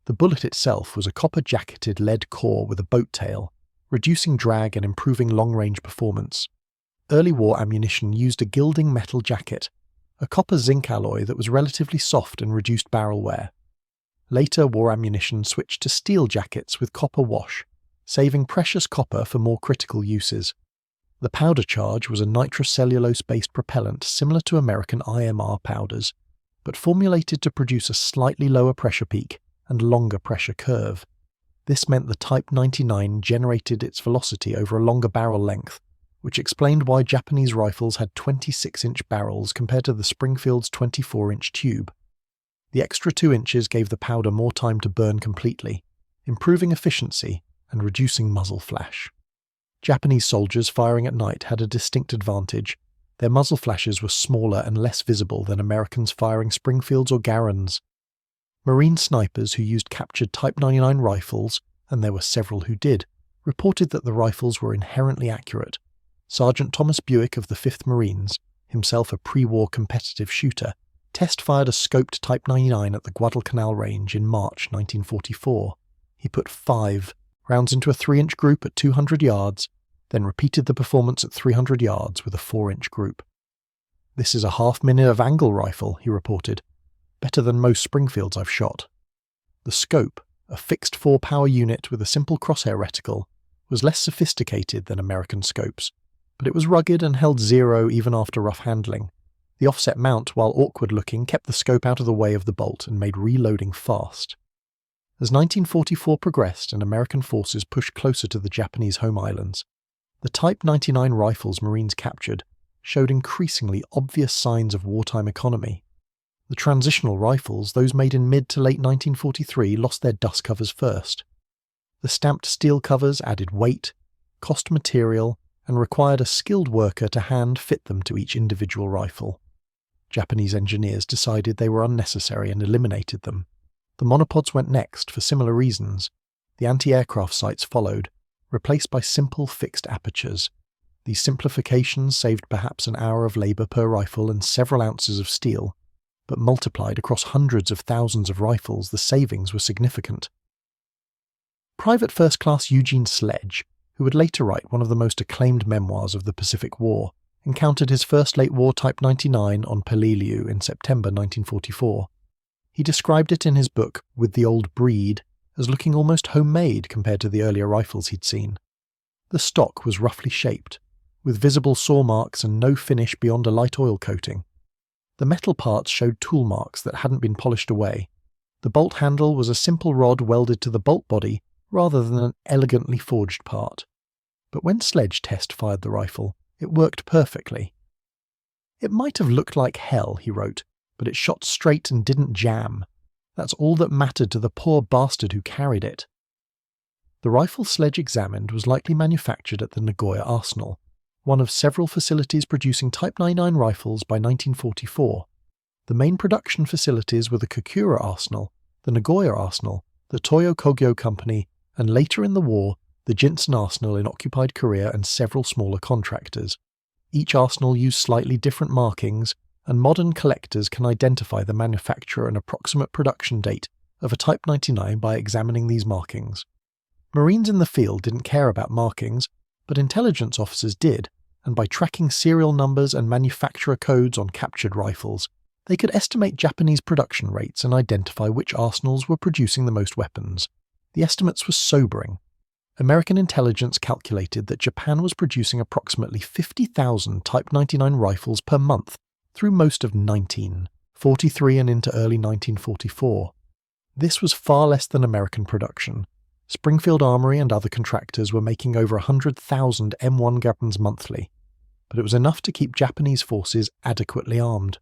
A: The bullet itself was a copper-jacketed lead core with a boat tail, reducing drag and improving long-range performance. Early war ammunition used a gilding metal jacket, a copper-zinc alloy that was relatively soft and reduced barrel wear. Later war ammunition switched to steel jackets with copper wash, saving precious copper for more critical uses. The powder charge was a nitrocellulose-based propellant similar to American IMR powders, but formulated to produce a slightly lower pressure peak and longer pressure curve. This meant the Type 99 generated its velocity over a longer barrel length, which explained why Japanese rifles had 26-inch barrels compared to the Springfield's 24-inch tube. The extra 2 inches gave the powder more time to burn completely, improving efficiency and reducing muzzle flash. Japanese soldiers firing at night had a distinct advantage. Their muzzle flashes were smaller and less visible than Americans firing Springfields or Garans. Marine snipers who used captured Type 99 rifles, and there were several who did, reported that the rifles were inherently accurate. Sergeant Thomas Buick of the 5th Marines, himself a pre-war competitive shooter, test-fired a scoped Type 99 at the Guadalcanal range in March 1944. He put 5 rounds into a 3-inch group at 200 yards, then repeated the performance at 300 yards with a 4-inch group. "This is a half-minute of angle rifle," he reported. "Better than most Springfields I've shot." The scope, a fixed 4-power unit with a simple crosshair reticle, was less sophisticated than American scopes, but it was rugged and held 0 even after rough handling. The offset mount, while awkward-looking, kept the scope out of the way of the bolt and made reloading fast. As 1944 progressed and American forces pushed closer to the Japanese home islands, the Type 99 rifles Marines captured showed increasingly obvious signs of wartime economy. The transitional rifles, those made in mid to late 1943, lost their dust covers first. The stamped steel covers added weight, cost material, and required a skilled worker to hand-fit them to each individual rifle. Japanese engineers decided they were unnecessary and eliminated them. The monopods went next for similar reasons. The anti-aircraft sights followed, replaced by simple fixed apertures. These simplifications saved perhaps an hour of labour per rifle and several ounces of steel, but multiplied across hundreds of thousands of rifles, the savings were significant. Private First Class Eugene Sledge, who would later write one of the most acclaimed memoirs of the Pacific War, encountered his first late war Type 99 on Peleliu in September 1944. He described it in his book, With the Old Breed, as looking almost homemade compared to the earlier rifles he'd seen. The stock was roughly shaped, with visible saw marks and no finish beyond a light oil coating. The metal parts showed tool marks that hadn't been polished away. The bolt handle was a simple rod welded to the bolt body rather than an elegantly forged part. But when Sledge test-fired the rifle, it worked perfectly. "It might have looked like hell," he wrote, "but it shot straight and didn't jam. That's all that mattered to the poor bastard who carried it." The rifle Sledge examined was likely manufactured at the Nagoya Arsenal, one of several facilities producing Type 99 rifles by 1944. The main production facilities were the Kokura Arsenal, the Nagoya Arsenal, the Toyo Kogyo Company, and later in the war, the Jinsen Arsenal in occupied Korea and several smaller contractors. Each arsenal used slightly different markings, and modern collectors can identify the manufacturer and approximate production date of a Type 99 by examining these markings. Marines in the field didn't care about markings, but intelligence officers did, and by tracking serial numbers and manufacturer codes on captured rifles, they could estimate Japanese production rates and identify which arsenals were producing the most weapons. The estimates were sobering. American intelligence calculated that Japan was producing approximately 50,000 Type 99 rifles per month through most of 1943 and into early 1944. This was far less than American production. Springfield Armory and other contractors were making over 100,000 M1 Garand's monthly, but it was enough to keep Japanese forces adequately armed.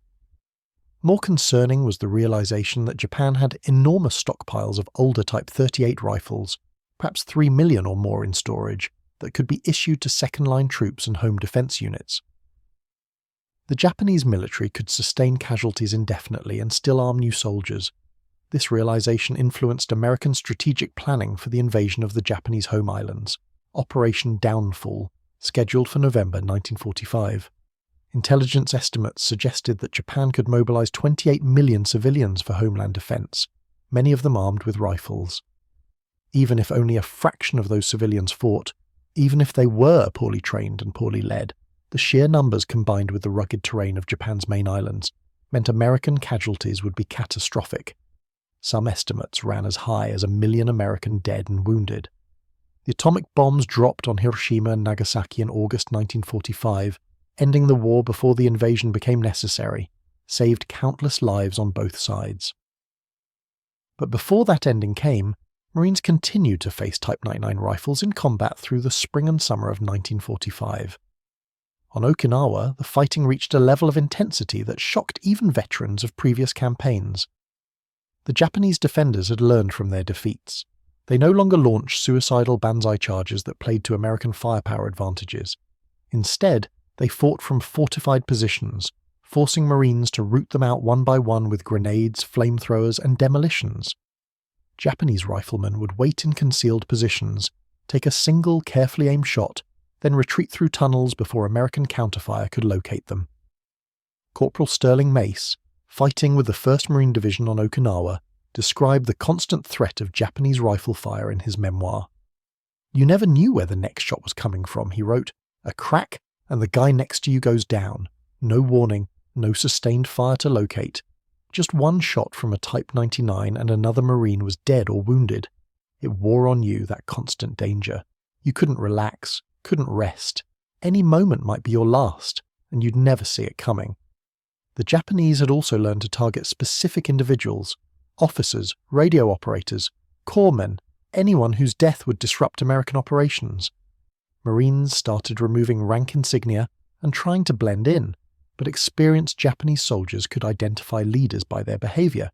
A: More concerning was the realization that Japan had enormous stockpiles of older Type 38 rifles, perhaps 3 million or more in storage, that could be issued to second-line troops and home defense units. The Japanese military could sustain casualties indefinitely and still arm new soldiers. This realization influenced American strategic planning for the invasion of the Japanese home islands, Operation Downfall, scheduled for November 1945. Intelligence estimates suggested that Japan could mobilize 28 million civilians for homeland defense, many of them armed with rifles. Even if only a fraction of those civilians fought, even if they were poorly trained and poorly led, the sheer numbers combined with the rugged terrain of Japan's main islands meant American casualties would be catastrophic. Some estimates ran as high as 1 million American dead and wounded. The atomic bombs dropped on Hiroshima and Nagasaki in August 1945, ending the war before the invasion became necessary, saved countless lives on both sides. But before that ending came, Marines continued to face Type 99 rifles in combat through the spring and summer of 1945. On Okinawa, the fighting reached a level of intensity that shocked even veterans of previous campaigns. The Japanese defenders had learned from their defeats. They no longer launched suicidal banzai charges that played to American firepower advantages. Instead, they fought from fortified positions, forcing Marines to root them out one by one with grenades, flamethrowers, and demolitions. Japanese riflemen would wait in concealed positions, take a single carefully aimed shot, then retreat through tunnels before American counterfire could locate them. Corporal Sterling Mace, fighting with the 1st Marine Division on Okinawa, described the constant threat of Japanese rifle fire in his memoir. "You never knew where the next shot was coming from," he wrote. "A crack, and the guy next to you goes down. No warning, no sustained fire to locate. Just one shot from a Type 99 and another Marine was dead or wounded. It wore on you, that constant danger. You couldn't relax, couldn't rest. Any moment might be your last, and you'd never see it coming." The Japanese had also learned to target specific individuals: officers, radio operators, corpsmen, anyone whose death would disrupt American operations. Marines started removing rank insignia and trying to blend in, but experienced Japanese soldiers could identify leaders by their behavior,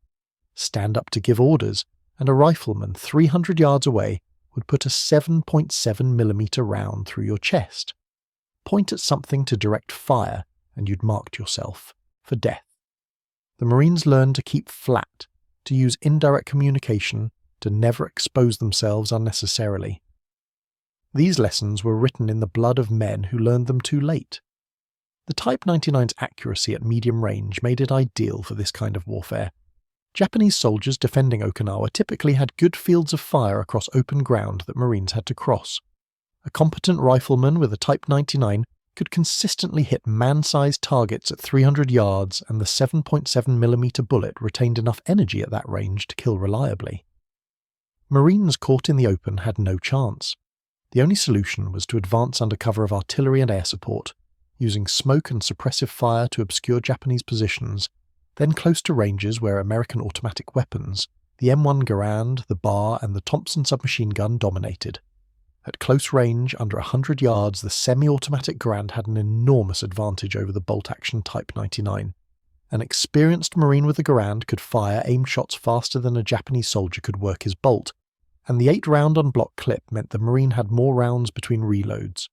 A: stand up to give orders, and a rifleman 300 yards away would put a 7.7mm round through your chest. Point at something to direct fire, and you'd marked yourself for death. The Marines learned to keep flat, to use indirect communication, to never expose themselves unnecessarily. These lessons were written in the blood of men who learned them too late. The Type 99's accuracy at medium range made it ideal for this kind of warfare. Japanese soldiers defending Okinawa typically had good fields of fire across open ground that Marines had to cross. A competent rifleman with a Type 99 could consistently hit man-sized targets at 300 yards, and the 7.7mm bullet retained enough energy at that range to kill reliably. Marines caught in the open had no chance. The only solution was to advance under cover of artillery and air support, using smoke and suppressive fire to obscure Japanese positions, then close to ranges where American automatic weapons, the M1 Garand, the Bar, and the Thompson submachine gun dominated. At close range, under 100 yards, the semi-automatic Garand had an enormous advantage over the bolt-action Type 99. An experienced Marine with the Garand could fire aim shots faster than a Japanese soldier could work his bolt, and the 8-round on-block clip meant the Marine had more rounds between reloads.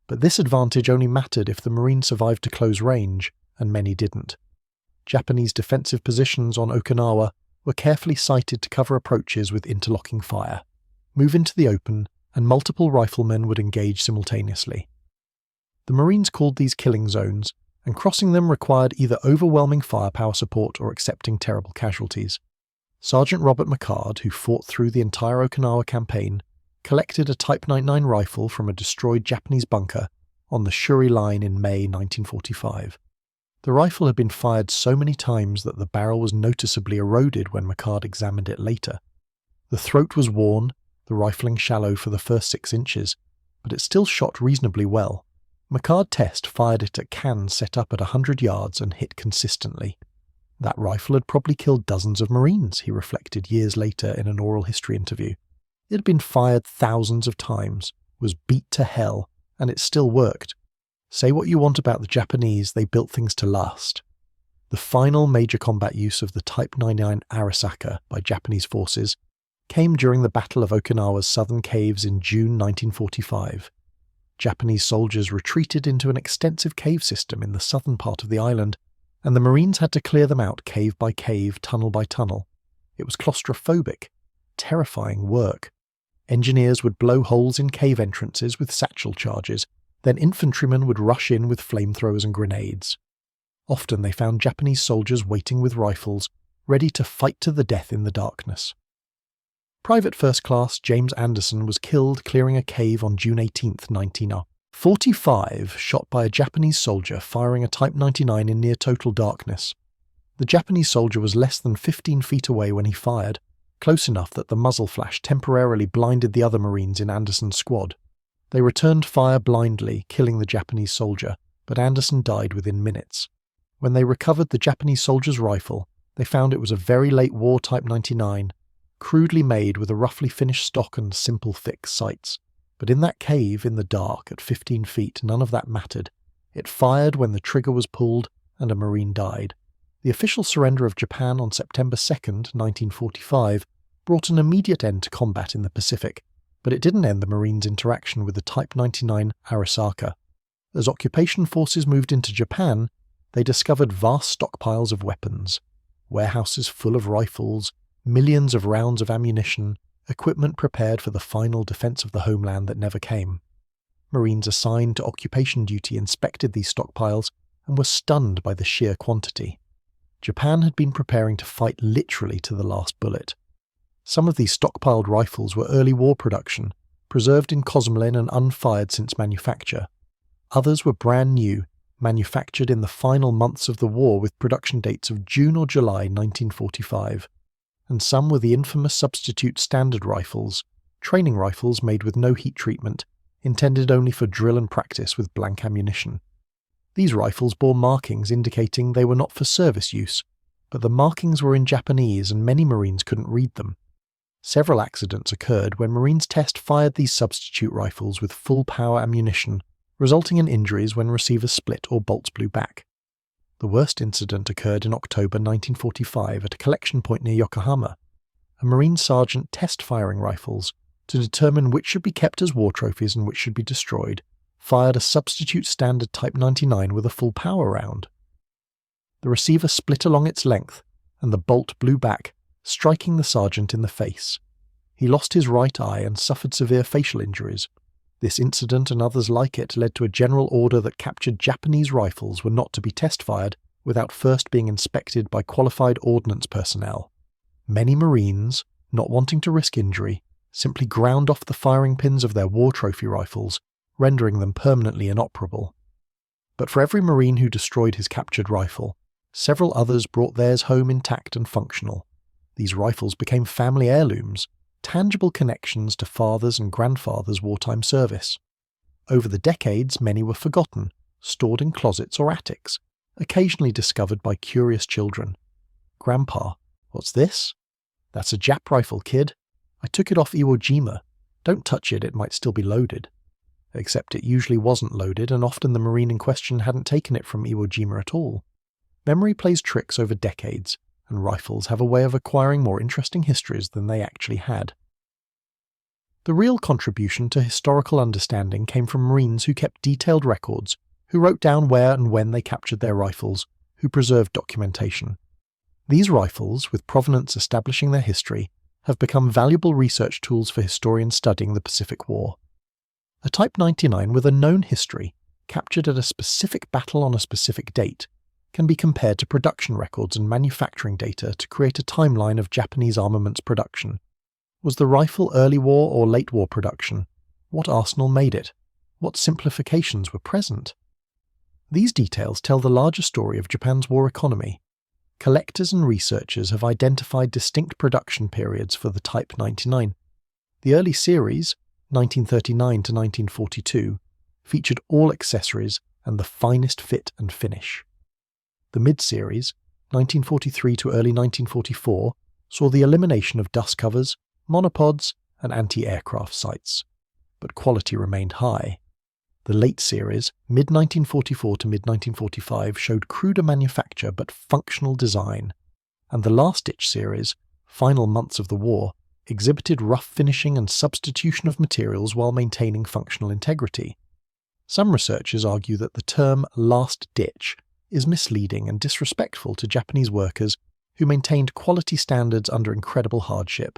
A: But this advantage only mattered if the Marine survived to close range, and many didn't. Japanese defensive positions on Okinawa were carefully sighted to cover approaches with interlocking fire, move into the open, and multiple riflemen would engage simultaneously. The Marines called these killing zones, and crossing them required either overwhelming firepower support or accepting terrible casualties. Sergeant Robert McCard, who fought through the entire Okinawa campaign, collected a Type 99 rifle from a destroyed Japanese bunker on the Shuri Line in May 1945. The rifle had been fired so many times that the barrel was noticeably eroded when McCard examined it later. The throat was worn, the rifling shallow for the first 6 inches, but it still shot reasonably well. McCard Test fired it at cans set up at 100 yards and hit consistently. That rifle had probably killed dozens of Marines, he reflected years later in an oral history interview. It had been fired thousands of times, was beat to hell, and it still worked. Say what you want about the Japanese, they built things to last. The final major combat use of the Type 99 Arisaka by Japanese forces came during the Battle of Okinawa's southern caves in June 1945. Japanese soldiers retreated into an extensive cave system in the southern part of the island, and the Marines had to clear them out cave by cave, tunnel by tunnel. It was claustrophobic, terrifying work. Engineers would blow holes in cave entrances with satchel charges, Then infantrymen would rush in with flamethrowers and grenades. Often they found Japanese soldiers waiting with rifles, ready to fight to the death in the darkness. Private First Class James Anderson was killed clearing a cave on June 18, 1945, shot by a Japanese soldier firing a Type 99 in near total darkness. The Japanese soldier was less than 15 feet away when he fired, close enough that the muzzle flash temporarily blinded the other Marines in Anderson's squad. They returned fire blindly, killing the Japanese soldier, but Anderson died within minutes. When they recovered the Japanese soldier's rifle, they found it was a very late war Type 99, crudely made with a roughly finished stock and simple fixed sights. But in that cave, in the dark, at 15 feet, none of that mattered. It fired when the trigger was pulled, and a Marine died. The official surrender of Japan on September 2, 1945, brought an immediate end to combat in the Pacific, but it didn't end the Marines' interaction with the Type 99 Arisaka. As occupation forces moved into Japan, they discovered vast stockpiles of weapons, warehouses full of rifles, millions of rounds of ammunition, equipment prepared for the final defense of the homeland that never came. Marines assigned to occupation duty inspected these stockpiles and were stunned by the sheer quantity. Japan had been preparing to fight literally to the last bullet. Some of these stockpiled rifles were early war production, preserved in Cosmoline and unfired since manufacture. Others were brand new, manufactured in the final months of the war with production dates of June or July 1945. And some were the infamous substitute standard rifles, training rifles made with no heat treatment, intended only for drill and practice with blank ammunition. These rifles bore markings indicating they were not for service use, but the markings were in Japanese and many Marines couldn't read them. Several accidents occurred when Marines test fired these substitute rifles with full power ammunition, resulting in injuries when receivers split or bolts blew back. The worst incident occurred in October 1945 at a collection point near Yokohama. A Marine sergeant test-firing rifles to determine which should be kept as war trophies and which should be destroyed, fired a substitute standard Type 99 with a full power round. The receiver split along its length, and the bolt blew back, striking the sergeant in the face. He lost his right eye and suffered severe facial injuries. This incident and others like it led to a general order that captured Japanese rifles were not to be test-fired without first being inspected by qualified ordnance personnel. Many Marines, not wanting to risk injury, simply ground off the firing pins of their war trophy rifles, rendering them permanently inoperable. But for every Marine who destroyed his captured rifle, several others brought theirs home intact and functional. These rifles became family heirlooms, tangible connections to fathers' and grandfathers' wartime service. Over the decades, many were forgotten, stored in closets or attics, occasionally discovered by curious children. "Grandpa, what's this?" "That's a Jap rifle, kid. I took it off Iwo Jima. Don't touch it, it might still be loaded." Except it usually wasn't loaded, and often the Marine in question hadn't taken it from Iwo Jima at all. Memory plays tricks over decades, and rifles have a way of acquiring more interesting histories than they actually had. The real contribution to historical understanding came from Marines who kept detailed records, who wrote down where and when they captured their rifles, who preserved documentation. These rifles, with provenance establishing their history, have become valuable research tools for historians studying the Pacific War. A Type 99 with a known history, captured at a specific battle on a specific date, can be compared to production records and manufacturing data to create a timeline of Japanese armaments production. Was the rifle early war or late war production? What arsenal made it? What simplifications were present? These details tell the larger story of Japan's war economy. Collectors and researchers have identified distinct production periods for the Type 99. The early series, 1939 to 1942, featured all accessories and the finest fit and finish. The mid-series, 1943 to early 1944, saw the elimination of dust covers, monopods, and anti-aircraft sights, but quality remained high. The late series, mid-1944 to mid-1945, showed cruder manufacture but functional design, and the last-ditch series, final months of the war, exhibited rough finishing and substitution of materials while maintaining functional integrity. Some researchers argue that the term last ditch is misleading and disrespectful to Japanese workers who maintained quality standards under incredible hardship.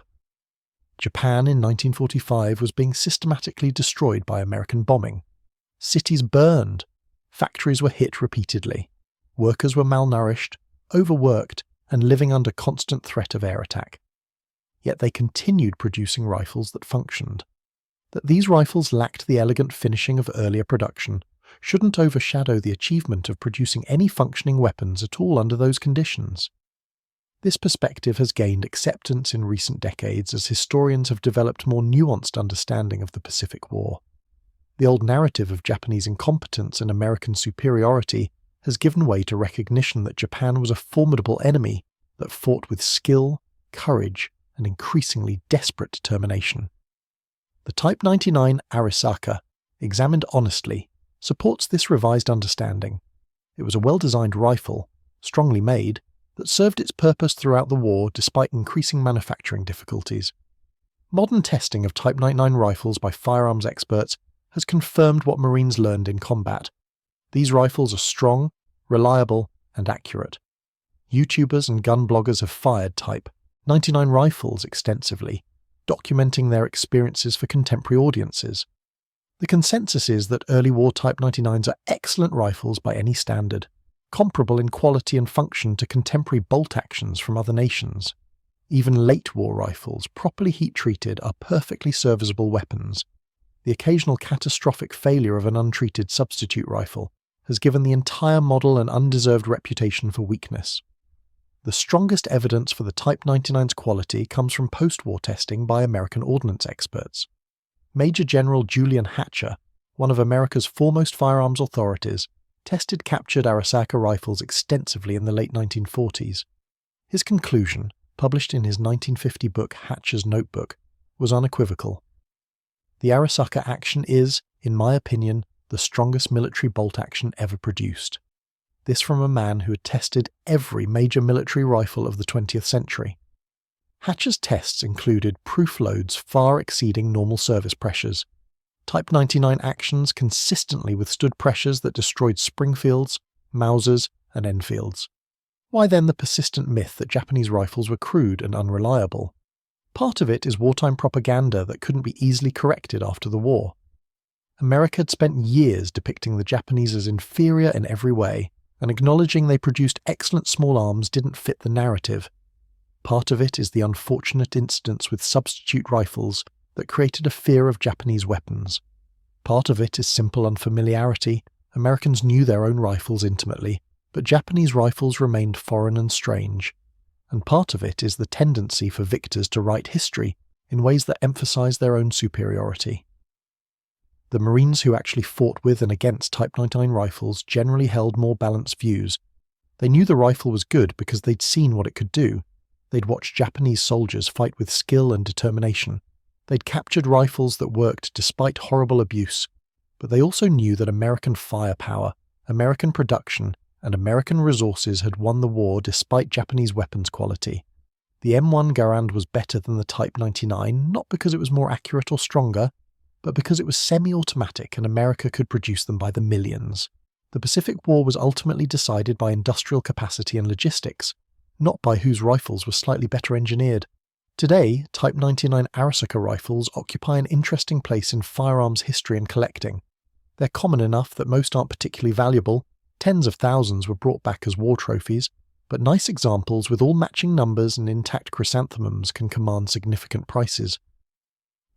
A: Japan in 1945 was being systematically destroyed by American bombing. Cities burned. Factories were hit repeatedly. Workers were malnourished, overworked, and living under constant threat of air attack. Yet they continued producing rifles that functioned. That these rifles lacked the elegant finishing of earlier production shouldn't overshadow the achievement of producing any functioning weapons at all under those conditions. This perspective has gained acceptance in recent decades as historians have developed more nuanced understanding of the Pacific War. The old narrative of Japanese incompetence and American superiority has given way to recognition that Japan was a formidable enemy that fought with skill, courage, and increasingly desperate determination. The Type 99 Arisaka, examined honestly, supports this revised understanding. It was a well-designed rifle, strongly made, that served its purpose throughout the war despite increasing manufacturing difficulties. Modern testing of Type 99 rifles by firearms experts has confirmed what Marines learned in combat. These rifles are strong, reliable, and accurate. YouTubers and gun bloggers have fired Type 99 rifles extensively, documenting their experiences for contemporary audiences. The consensus is that early war Type 99s are excellent rifles by any standard, comparable in quality and function to contemporary bolt actions from other nations. Even late war rifles, properly heat-treated, are perfectly serviceable weapons. The occasional catastrophic failure of an untreated substitute rifle has given the entire model an undeserved reputation for weakness. The strongest evidence for the Type 99's quality comes from post-war testing by American ordnance experts. Major General Julian Hatcher, one of America's foremost firearms authorities, tested captured Arisaka rifles extensively in the late 1940s. His conclusion, published in his 1950 book Hatcher's Notebook, was unequivocal. The Arisaka action is, in my opinion, the strongest military bolt action ever produced. This from a man who had tested every major military rifle of the 20th century. Hatcher's tests included proof loads far exceeding normal service pressures. Type 99 actions consistently withstood pressures that destroyed Springfields, Mausers, and Enfields. Why then the persistent myth that Japanese rifles were crude and unreliable? Part of it is wartime propaganda that couldn't be easily corrected after the war. America had spent years depicting the Japanese as inferior in every way, and acknowledging they produced excellent small arms didn't fit the narrative. Part of it is the unfortunate incidents with substitute rifles that created a fear of Japanese weapons. Part of it is simple unfamiliarity. Americans knew their own rifles intimately, but Japanese rifles remained foreign and strange. And part of it is the tendency for victors to write history in ways that emphasize their own superiority. The Marines who actually fought with and against Type 99 rifles generally held more balanced views. They knew the rifle was good because they'd seen what it could do. They'd watched Japanese soldiers fight with skill and determination. They'd captured rifles that worked despite horrible abuse. But they also knew that American firepower, American production, and American resources had won the war despite Japanese weapons quality. The M1 Garand was better than the Type 99, not because it was more accurate or stronger, but because it was semi-automatic and America could produce them by the millions. The Pacific War was ultimately decided by industrial capacity and logistics, not by whose rifles were slightly better engineered. Today, Type 99 Arisaka rifles occupy an interesting place in firearms history and collecting. They're common enough that most aren't particularly valuable. Tens of thousands were brought back as war trophies, but nice examples with all matching numbers and intact chrysanthemums can command significant prices.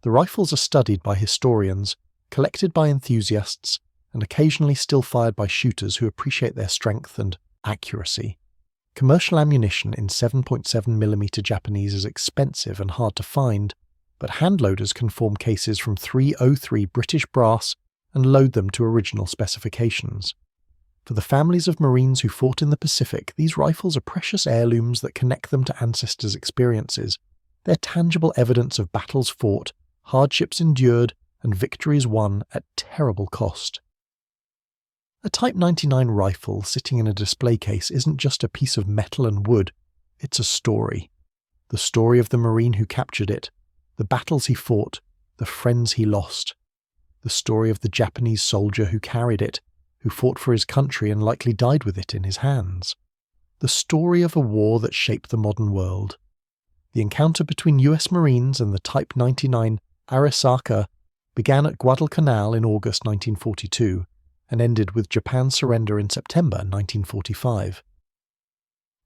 A: The rifles are studied by historians, collected by enthusiasts, and occasionally still fired by shooters who appreciate their strength and accuracy. Commercial ammunition in 7.7mm Japanese is expensive and hard to find, but handloaders can form cases from .303 British brass and load them to original specifications. For the families of Marines who fought in the Pacific, these rifles are precious heirlooms that connect them to ancestors' experiences. They're tangible evidence of battles fought, hardships endured, and victories won at terrible cost. A Type 99 rifle sitting in a display case isn't just a piece of metal and wood, it's a story. The story of the Marine who captured it, the battles he fought, the friends he lost. The story of the Japanese soldier who carried it, who fought for his country and likely died with it in his hands. The story of a war that shaped the modern world. The encounter between US Marines and the Type 99 Arisaka began at Guadalcanal in August 1942 and ended with Japan's surrender in September 1945.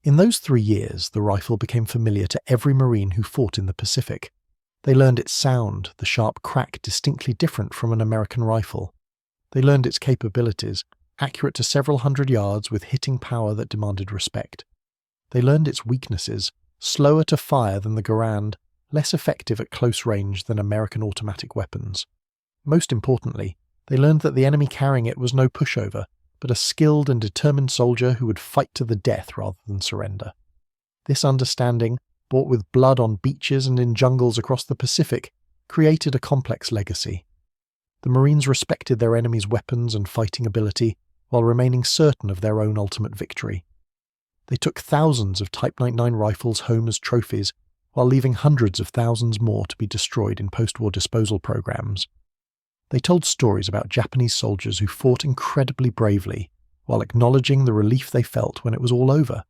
A: In those 3 years, the rifle became familiar to every Marine who fought in the Pacific. They learned its sound, the sharp crack distinctly different from an American rifle. They learned its capabilities, accurate to several hundred yards with hitting power that demanded respect. They learned its weaknesses, slower to fire than the Garand, less effective at close range than American automatic weapons. Most importantly, they learned that the enemy carrying it was no pushover, but a skilled and determined soldier who would fight to the death rather than surrender. This understanding, bought with blood on beaches and in jungles across the Pacific, created a complex legacy. The Marines respected their enemy's weapons and fighting ability while remaining certain of their own ultimate victory. They took thousands of Type 99 rifles home as trophies, while leaving hundreds of thousands more to be destroyed in post-war disposal programs. They told stories about Japanese soldiers who fought incredibly bravely, while acknowledging the relief they felt when it was all over.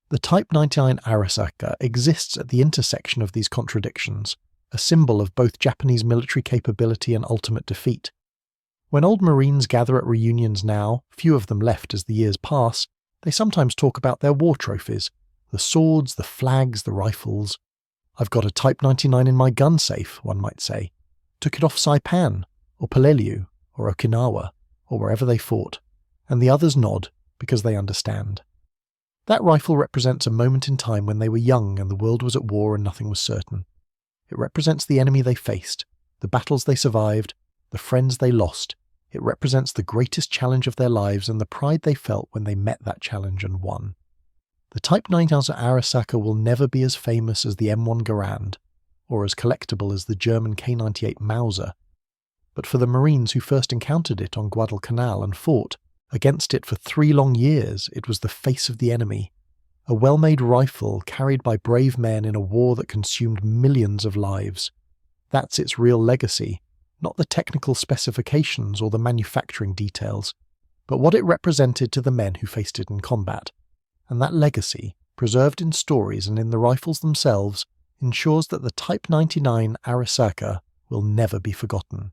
A: The Type 99 Arisaka exists at the intersection of these contradictions, a symbol of both Japanese military capability and ultimate defeat. When old Marines gather at reunions now, few of them left as the years pass, they sometimes talk about their war trophies, the swords, the flags, the rifles. "I've got a Type 99 in my gun safe," one might say. "Took it off Saipan, or Peleliu, or Okinawa, or wherever they fought," and the others nod because they understand. That rifle represents a moment in time when they were young and the world was at war and nothing was certain. It represents the enemy they faced, the battles they survived, the friends they lost. It represents the greatest challenge of their lives and the pride they felt when they met that challenge and won. The Type 99 Arisaka will never be as famous as the M1 Garand, or as collectible as the German K98 Mauser. But for the Marines who first encountered it on Guadalcanal and fought against it for 3 long years, it was the face of the enemy. A well-made rifle carried by brave men in a war that consumed millions of lives. That's its real legacy, not the technical specifications or the manufacturing details, but what it represented to the men who faced it in combat. And that legacy, preserved in stories and in the rifles themselves, ensures that the Type 99 Arisaka will never be forgotten.